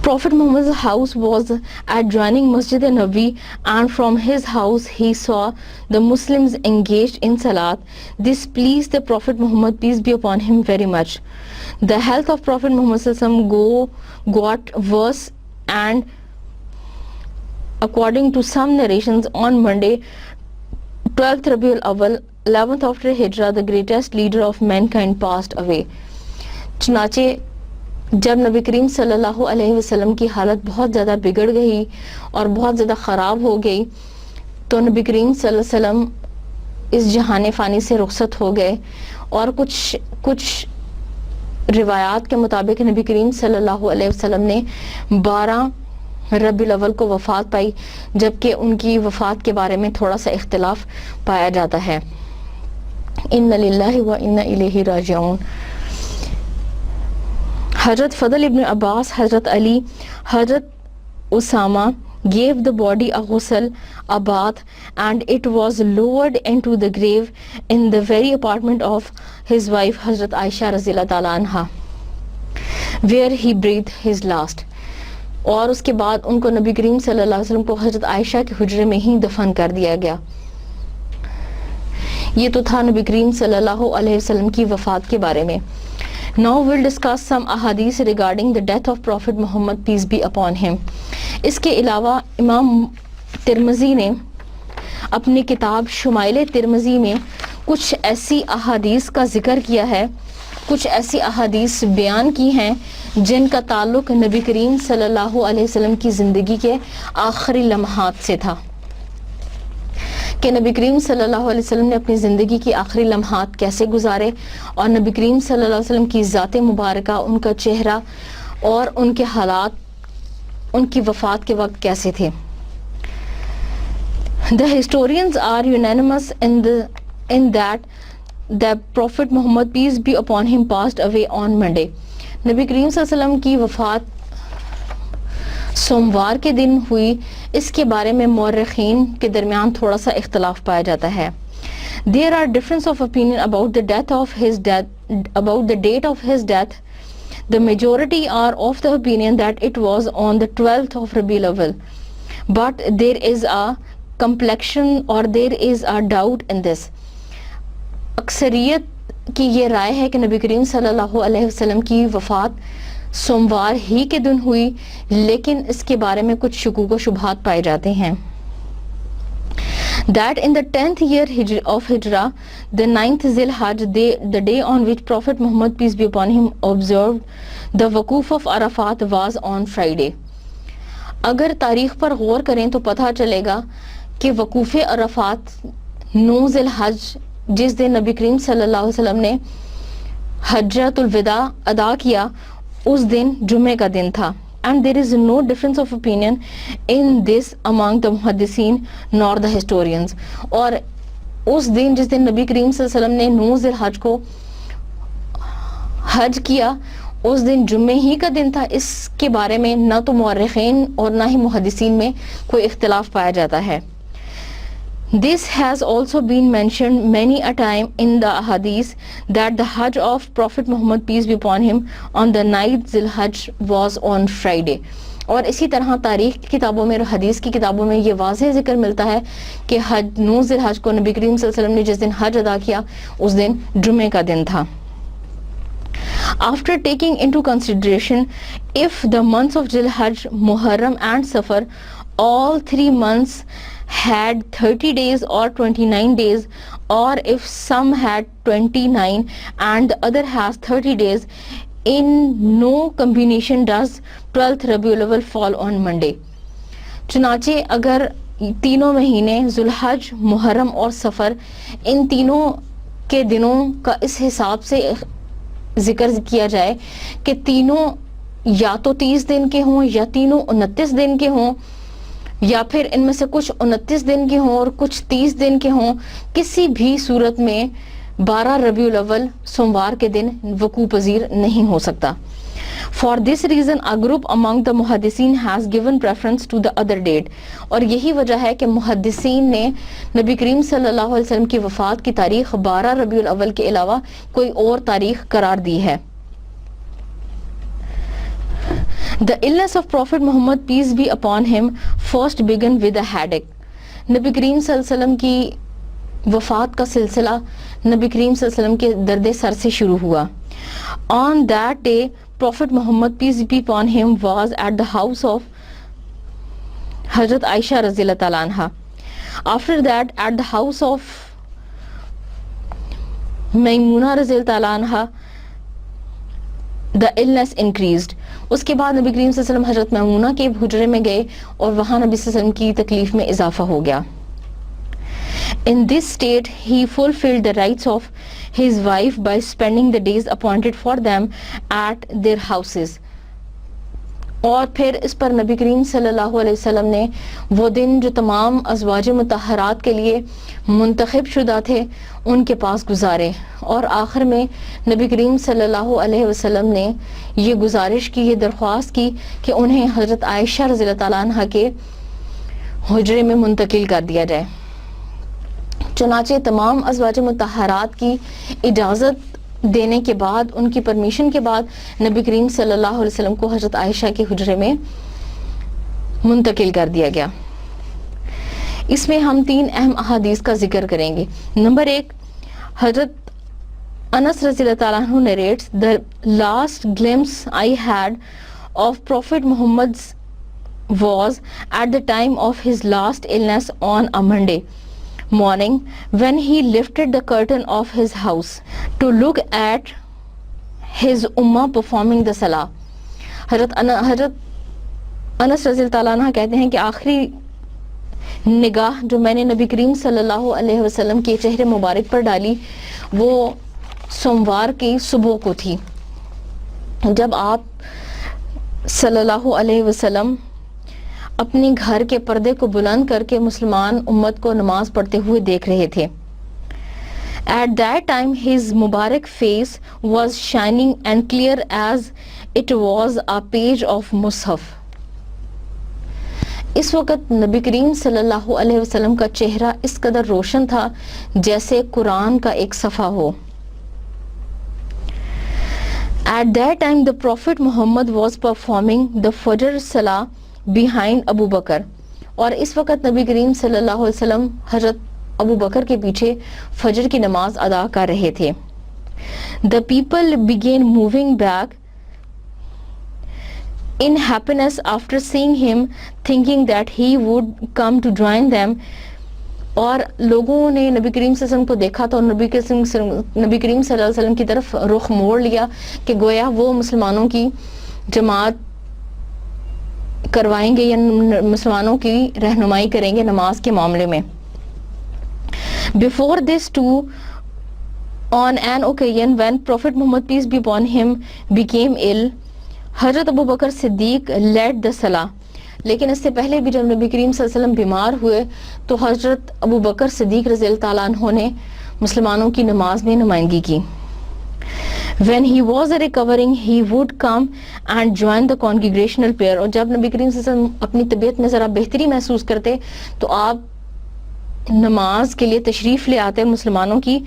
Prophet Muhammad's house was adjoining Masjid Nabi, and from his house he saw the Muslims engaged in Salat. This pleased the Prophet Muhammad, peace be upon him, very much. The health of Prophet Muhammad sallallahu alaihi wasallam got worse, and according to some narrations, on Monday 12th Rabiul Awwal, 11th after Hijrah, the greatest leader of mankind passed away. چنانچہ جب نبی کریم صلی اللہ علیہ وسلم کی حالت بہت زیادہ بگڑ گئی اور بہت زیادہ خراب ہو گئی تو نبی کریم صلی اللہ علیہ وسلم اس جہان فانی سے رخصت ہو گئے، اور کچھ روایات کے مطابق نبی کریم صلی اللہ علیہ وسلم نے 12 ربیع الاول کو وفات پائی، جبکہ ان کی وفات کے بارے میں تھوڑا سا اختلاف پایا جاتا ہے. ان للہ و انا الیہ راجعون. حضرت فضل ابن عباس, Hazrat Ali, Hazrat Usama gave the body a ghusl, a bath, and it was lowered into the grave in the very apartment of his wife Hazrat Aisha radhiyallahu ta'ala anha, where he breathed his last. اور اس کے بعد ان کو نبی کریم صلی اللہ علیہ وسلم کو حضرت عائشہ کے حجرے میں ہی دفن کر دیا گیا. یہ تو تھا نبی کریم صلی اللہ علیہ وسلم کی وفات کے بارے میں. Now we'll discuss some ahadith regarding the death of Prophet Muhammad, peace be upon him. اس کے علاوہ امام ترمذی نے اپنی کتاب شمائل ترمذی میں کچھ ایسی احادیث کا ذکر کیا ہے، کچھ ایسی احادیث بیان کی ہیں جن کا تعلق نبی کریم صلی اللہ علیہ وسلم کی زندگی کے آخری لمحات سے تھا، کہ نبی کریم صلی اللہ علیہ وسلم نے اپنی زندگی کی آخری لمحات کیسے گزارے، اور نبی کریم صلی اللہ علیہ وسلم کی ذات مبارکہ، ان کا چہرہ اور ان کے حالات ان کی وفات کے وقت کیسے تھے. The historians are unanimous in that the Prophet Muhammad, peace be upon him, passed away on Monday. نبی کریم صلی اللہ علیہ وسلم کی وفات سوموار کے دن ہوئی. اس کے بارے میں مورخین کے درمیان تھوڑا سا اختلاف پایا جاتا ہے. There are difference of opinion about the date of his death. The majority are of the opinion that it was on the 12th of Rabiul Awwal, but there is a complexion or there is a doubt in this. اکثریت کی یہ رائے ہے کہ نبی کریم صلی اللہ علیہ وسلم کی وفات سوموار ہی کے دن ہوئی، لیکن اس کے بارے میں کچھ شکوک و شبہات پائے جاتے ہیں. That in the 10th year of Hijrah, the 9th Zilhaj, the day on which Prophet Muhammad, peace be upon him, observed the Waquf of Arafat, was on Friday. اگر تاریخ پر غور کریں تو پتہ چلے گا کہ وقوف عرفات 9 ذی‌الحج، جس دن نبی کریم صلی اللہ علیہ وسلم نے حجۃ الوداع ادا کیا، اس دن جمعے کا دن تھا. And there is no difference of opinion in this among the muhaddithin nor the historians. اور اس دن جس دن نبی کریم صلی اللہ علیہ وسلم نے 9 ذی‌الحج کو حج کیا، اس دن جمعے ہی کا دن تھا، اس کے بارے میں نہ تو مورخین اور نہ ہی محدثین میں کوئی اختلاف پایا جاتا ہے. This has also been mentioned many a time in the hadith that the Hajj of Prophet Muhammad, peace be upon him, on the 9th Zilhaj was on Friday. اور اسی طرح تاریخ کی کتابوں میں اور حدیث کی کتابوں میں یہ واضح ذکر ملتا ہے کہ 9 ذی الحج کو نبی کریم صلی اللہ علیہ وسلم نے جس دن حج ادا کیا اس دن جمعے کا دن تھا. After taking into consideration if the months of Dhul Hajj, Muharram and Safar, all 3 months had 30 days or 29 days, or if some had 29 and the other has 30 days, in no combination does 12th Rabiul Awwal fall on Monday. چنانچہ اگر تینوں مہینے ذوالحج، محرم اور سفر ان تینوں کے دنوں کا اس حساب سے ذکر کیا جائے کہ تینوں یا تو 30 دن کے ہوں یا تینوں 29 دن کے ہوں یا پھر ان میں سے کچھ 29 دن کے ہوں اور کچھ 30 دن کے ہوں، کسی بھی صورت میں 12 ربیع الاول سوموار کے دن وقوع پذیر نہیں ہو سکتا. For this reason a group among the محدثین has given preference to the other date. اور یہی وجہ ہے کہ محدثین نے نبی کریم صلی اللہ علیہ وسلم کی وفات کی تاریخ 12 ربیع الاول کے علاوہ کوئی اور تاریخ قرار دی ہے. The illness of Prophet Muhammad peace be upon him first began with a headache. نبی کریم صلی اللہ علیہ وسلم کی وفات کا سلسلہ نبی کریم صلی اللہ علیہ وسلم کے درد سر سے شروع ہوا. On that day Prophet Muhammad peace be upon him was at the house of Hazrat Aisha رضی اللہ تعالیٰ عنہ. After that at the house of Maimuna رضی اللہ تعالیٰ عنہ the illness increased. اس کے بعد نبی کریم صلی اللہ علیہ وسلم حضرت میمونہ کے حجرے میں گئے اور وہاں نبی صلی اللہ علیہ وسلم کی تکلیف میں اضافہ ہو گیا. In this state he fulfilled the rights of his wife by spending the days appointed for them at their houses. اور پھر اس پر نبی کریم صلی اللہ علیہ وسلم نے وہ دن جو تمام ازواج مطہرات کے لیے منتخب شدہ تھے ان کے پاس گزارے. اور آخر میں نبی کریم صلی اللہ علیہ وسلم نے یہ گزارش کی، یہ درخواست کی کہ انہیں حضرت عائشہ رضی اللہ تعالیٰ عنہ کے حجرے میں منتقل کر دیا جائے. چنانچہ تمام ازواج مطہرات کی اجازت دینے کے بعد، ان کی پرمیشن کے بعد نبی کریم صلی اللہ علیہ وسلم کو حضرت عائشہ کے حجرے میں منتقل کر دیا گیا. اس میں ہم 3 اہم احادیث کا ذکر کریں گے. نمبر 1، حضرت انس رضی اللہ تعالیٰ عنہ narrates the last glimpse I had of Prophet Muhammad was at the time of his last illness on a Monday morning when he lifted the curtain of his house to look at his ummah performing the salah. حضرت انس رضی اللہ تعالیٰ عنہ کہتے ہیں کہ آخری نگاہ جو میں نے نبی کریم صلی اللہ علیہ وسلم کے چہرے مبارک پر ڈالی وہ سوموار کی صبح کو تھی، جب آپ صلی اللہ علیہ وسلم اپنے گھر کے پردے کو بلند کر کے مسلمان امت کو نماز پڑھتے ہوئے دیکھ رہے تھے. At that time his Mubarak face was shining and clear as it was a page of مصحف. اس وقت نبی کریم صلی اللہ علیہ وسلم کا چہرہ اس قدر روشن تھا جیسے قرآن کا ایک صفحہ ہو. At that time the Prophet Muhammad was performing the Fajr Salah behind ابو بکر. اور اس وقت نبی کریم صلی اللہ علیہ وسلم حضرت ابو بکر کے پیچھے فجر کی نماز ادا کر رہے تھے. The people began moving back in happiness after seeing him, thinking that he would come to join them. اور لوگوں نے نبی کریم صلی اللہ علیہ وسلم کو دیکھا تو نبی کریم صلی اللہ علیہ وسلم کی طرف رخ موڑ لیا کہ گویا وہ مسلمانوں کی جماعت کروائیں گے یا مسلمانوں کی رہنمائی کریں گے نماز کے معاملے میں. Before this too, on an occasion when Prophet Muhammad peace be upon him became ill, حضرت ابو بکر صدیق led the salah. لیکن اس سے پہلے بھی جب نبی کریم صلی اللہ علیہ وسلم بیمار ہوئے تو حضرت ابو بکر صدیق رضی اللہ تعالیٰ عنہ نے مسلمانوں کی نماز میں نمائندگی کی. When he was recovering he would come and join the congregational prayer. اور جب نبی کریم صلی اللہ علیہ وسلم اپنی طبیعت میں ذرا بہتری محسوس کرتے تو آپ نماز کے لیے تشریف لے آتے مسلمانوں کی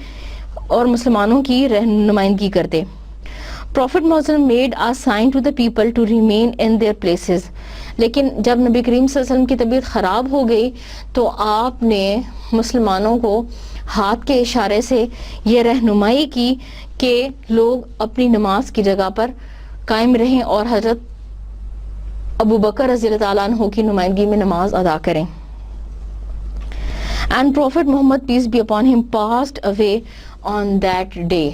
اور مسلمانوں کی نمائندگی کرتے. Prophet Muhammad made a sign to the people to remain in their places. لیکن جب نبی کریم صلی اللہ علیہ وسلم کی طبیعت خراب ہو گئی تو آپ نے مسلمانوں کو ہاتھ کے اشارے سے یہ رہنمائی کی کہ لوگ اپنی نماز کی جگہ پر قائم رہیں اور حضرت ابو بکر رضی اللہ تعالیٰ عنہ کی نمائندگی میں نماز ادا کریں. And Prophet Muhammad peace be upon him passed away on that day.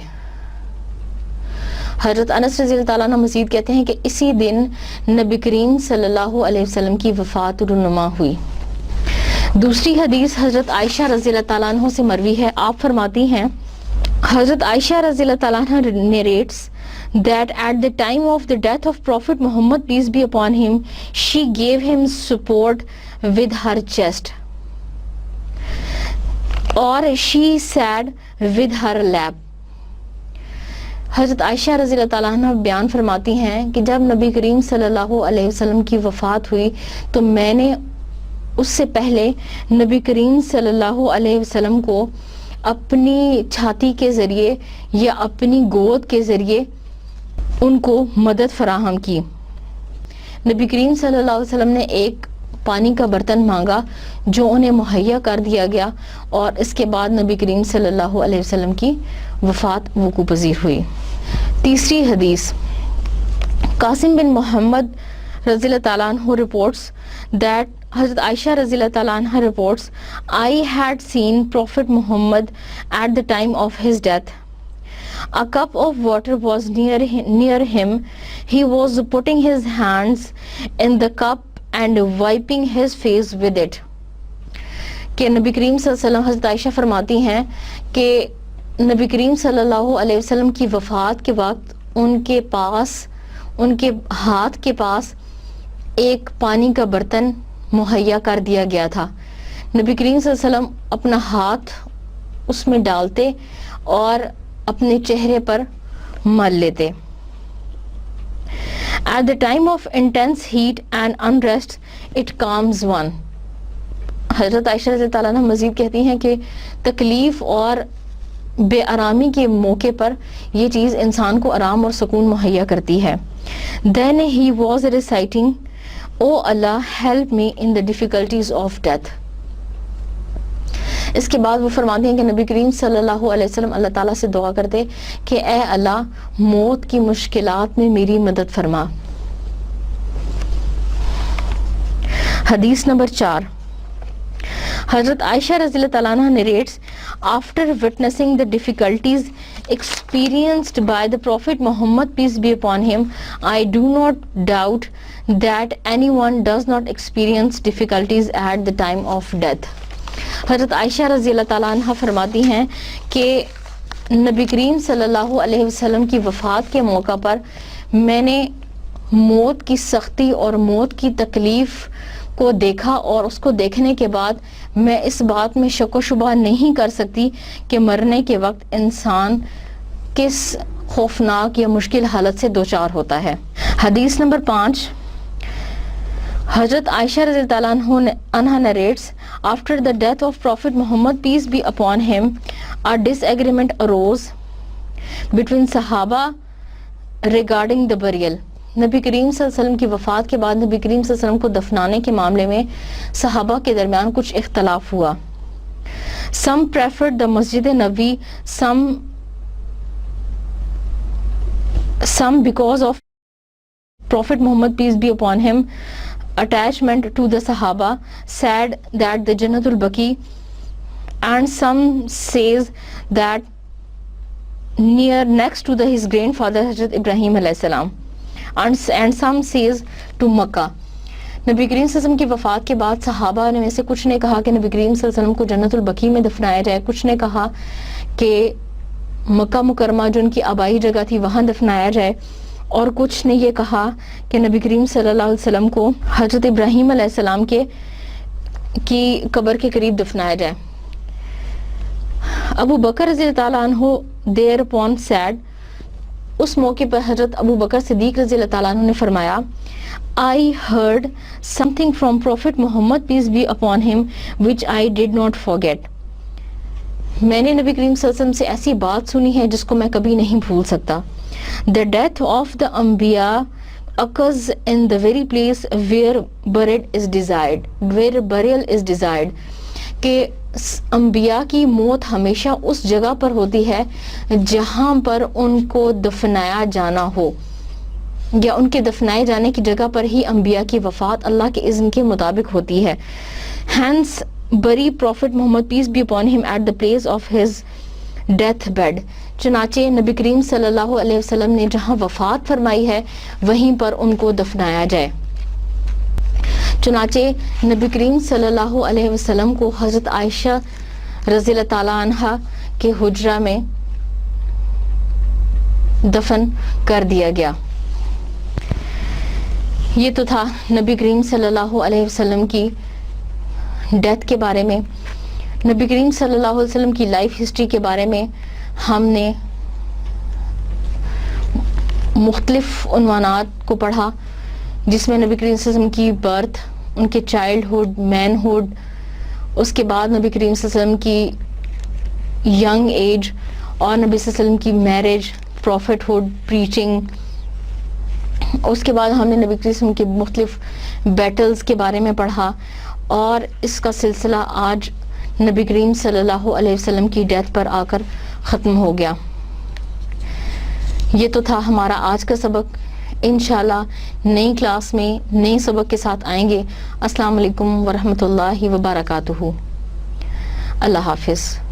حضرت انس رضی اللہ تعالیٰ عنہ مزید کہتے ہیں کہ اسی دن نبی کریم صلی اللہ علیہ وسلم کی وفات رونما ہوئی. دوسری حدیث حضرت عائشہ رضی اللہ تعالیٰ عنہ سے مروی ہے. آپ فرماتی ہیں حضرت عائشہ رضی اللہ تعالیٰ عنہ narrates that at the time of the death of Prophet Muhammad peace be upon him, she gave him support with her chest, or she sat with her lap. حضرت عائشہ رضی اللہ تعالیٰ عنہ بیان فرماتی ہیں کہ جب نبی کریم صلی اللہ علیہ وسلم کی وفات ہوئی تو میں نے اس سے پہلے نبی کریم صلی اللہ علیہ وسلم کو اپنی چھاتی کے ذریعے یا اپنی گود کے ذریعے ان کو مدد فراہم کی. نبی کریم صلی اللہ علیہ وسلم نے ایک پانی کا برتن مانگا جو انہیں مہیا کر دیا گیا اور اس کے بعد نبی کریم صلی اللہ علیہ وسلم کی وفات وقوع پذیر ہوئی. تیسری حدیث قاسم بن محمد رضی اللہ تعالیٰ عنہ reports that حضرت عائشہ رضی اللہ تعالیٰ عنہ reports I had seen Prophet Muhammad at the time of his death. A cup of water was near him. He was putting his hands in the cup and wiping his face with it. کہ نبی کریم صلی اللہ علیہ وسلم حضرت عائشہ فرماتی ہیں کہ نبی کریم صلی اللہ علیہ وسلم کی وفات کے وقت ان کے پاس ان کے ہاتھ کے پاس ایک پانی کا برتن مہیا کر دیا گیا تھا. نبی کریم صلی اللہ علیہ وسلم اپنا ہاتھ اس میں ڈالتے اور اپنے چہرے پر مل لیتے. At the time of intense heat and unrest, it calms one. حضرت عائشہ رضی اللہ عنہ مزید کہتی ہیں کہ تکلیف اور بے آرامی کے موقع پر یہ چیز انسان کو آرام اور سکون مہیا کرتی ہے. Then he was reciting, "Oh Allah, help me in the difficulties of death." اس کے بعد وہ فرماتے ہیں کہ نبی کریم صلی اللہ علیہ وسلم اللہ تعالیٰ سے دعا کرتے کہ اے اللہ موت کی مشکلات میں میری مدد فرما. حدیث نمبر 4 حضرت عائشہ رضی اللہ تعالیٰ عنہ narrates after witnessing the difficulties experienced by the Prophet Muhammad peace be upon him, I do not doubt that anyone does not experience difficulties at the time of death. حضرت عائشہ رضی اللہ تعالیٰ عنہ فرماتی ہیں کہ نبی کریم صلی اللہ علیہ وسلم کی وفات کے موقع پر میں نے موت کی سختی اور موت کی تکلیف کو دیکھا اور اس کو دیکھنے کے بعد میں اس بات میں شک و شبہ نہیں کر سکتی کہ مرنے کے وقت انسان کس خوفناک یا مشکل حالت سے دوچار ہوتا ہے. حدیث نمبر 5 حضرت عائشہ رضی اللہ عنہ narrates after the death of Prophet Muhammad peace be upon him, a disagreement arose between Sahaba regarding the burial. نبی کریم صلی اللہ علیہ وسلم کی وفات کے بعد نبی کریم صلی اللہ علیہ وسلم کو دفنانے کے معاملے میں صحابہ کے درمیان کچھ اختلاف ہوا. Some preferred the Masjid Nabi, some because of Prophet Muhammad peace be upon him attachment to the Sahaba said that the Jannatul Baqi, and some says that next to his grandfather Hazrat Ibrahim alayhi salam, and some says to Makkah. نبی کریم صلی اللہ علیہ وسلم کی وفات کے بعد صحابہ نے میں سے کچھ نے کہا کہ نبی کریم صلی اللہ علیہ وسلم کو جنت البقیع میں دفنایا جائے, کچھ نے کہا کہ مکہ مکرمہ جو ان کی آبائی جگہ تھی وہاں دفنایا جائے, اور کچھ نے یہ کہا کہ نبی کریم صلی اللہ علیہ وسلم کو حضرت ابراہیم علیہ السلام کی قبر کے قریب دفنایا جائے. ابو بکر رضی اللہ تعالیٰ عنہ thereupon said, اس موقع پر حضرت ابو بکر صدیق رضی اللہ تعالیٰ عنہ نے فرمایا, I heard something from Prophet Muhammad peace be upon him which I did not forget. میں نے نبی کریم صلی اللہ علیہ وسلم سے ایسی بات سنی ہے جس کو میں کبھی نہیں بھول سکتا. The death of the Anbiya occurs in the very place where burial is desired, کہ انبیاء کی موت ہمیشہ اس جگہ پر ہوتی ہے جہاں پر ان کو دفنایا جانا ہو، یا ان کے دفنائے جانے کی جگہ پر ہی انبیاء کی وفات اللہ کے اذن کے مطابق ہوتی ہے. Hence bury Prophet Muhammad peace be upon him at the place of his death bed. چنانچہ نبی کریم صلی اللہ علیہ وسلم نے جہاں وفات فرمائی ہے وہیں پر ان کو دفنایا جائے. چنانچہ نبی کریم صلی اللہ علیہ وسلم کو حضرت عائشہ رضی اللہ تعالی عنہا کے حجرہ میں دفن کر دیا گیا. یہ تو تھا نبی کریم صلی اللہ علیہ وسلم کی ڈیتھ کے بارے میں. نبی کریم صلی اللہ علیہ وسلم کی لائف ہسٹری کے بارے میں ہم نے مختلف عنوانات کو پڑھا، جس میں نبی کریم صلی اللہ علیہ وسلم کی برتھ، ان کے چائلڈہڈ، مین ہوڈ، اس کے بعد نبی کریم صلی اللہ علیہ وسلم کی ینگ ایج، اور نبی صلی اللہ علیہ وسلم کی میرج، پروفٹ ہوڈ، پریچنگ. اس کے بعد ہم نے نبی کریم صلی اللہ علیہ وسلم کے مختلف بیٹلز کے بارے میں پڑھا، اور اس کا سلسلہ آج نبی کریم صلی اللہ علیہ وسلم کی ڈیتھ پر آ کر ختم ہو گیا. یہ تو تھا ہمارا آج کا سبق. انشاءاللہ نئی کلاس میں نئی سبق کے ساتھ آئیں گے. السلام علیکم ورحمۃ اللہ وبرکاتہ. اللہ حافظ.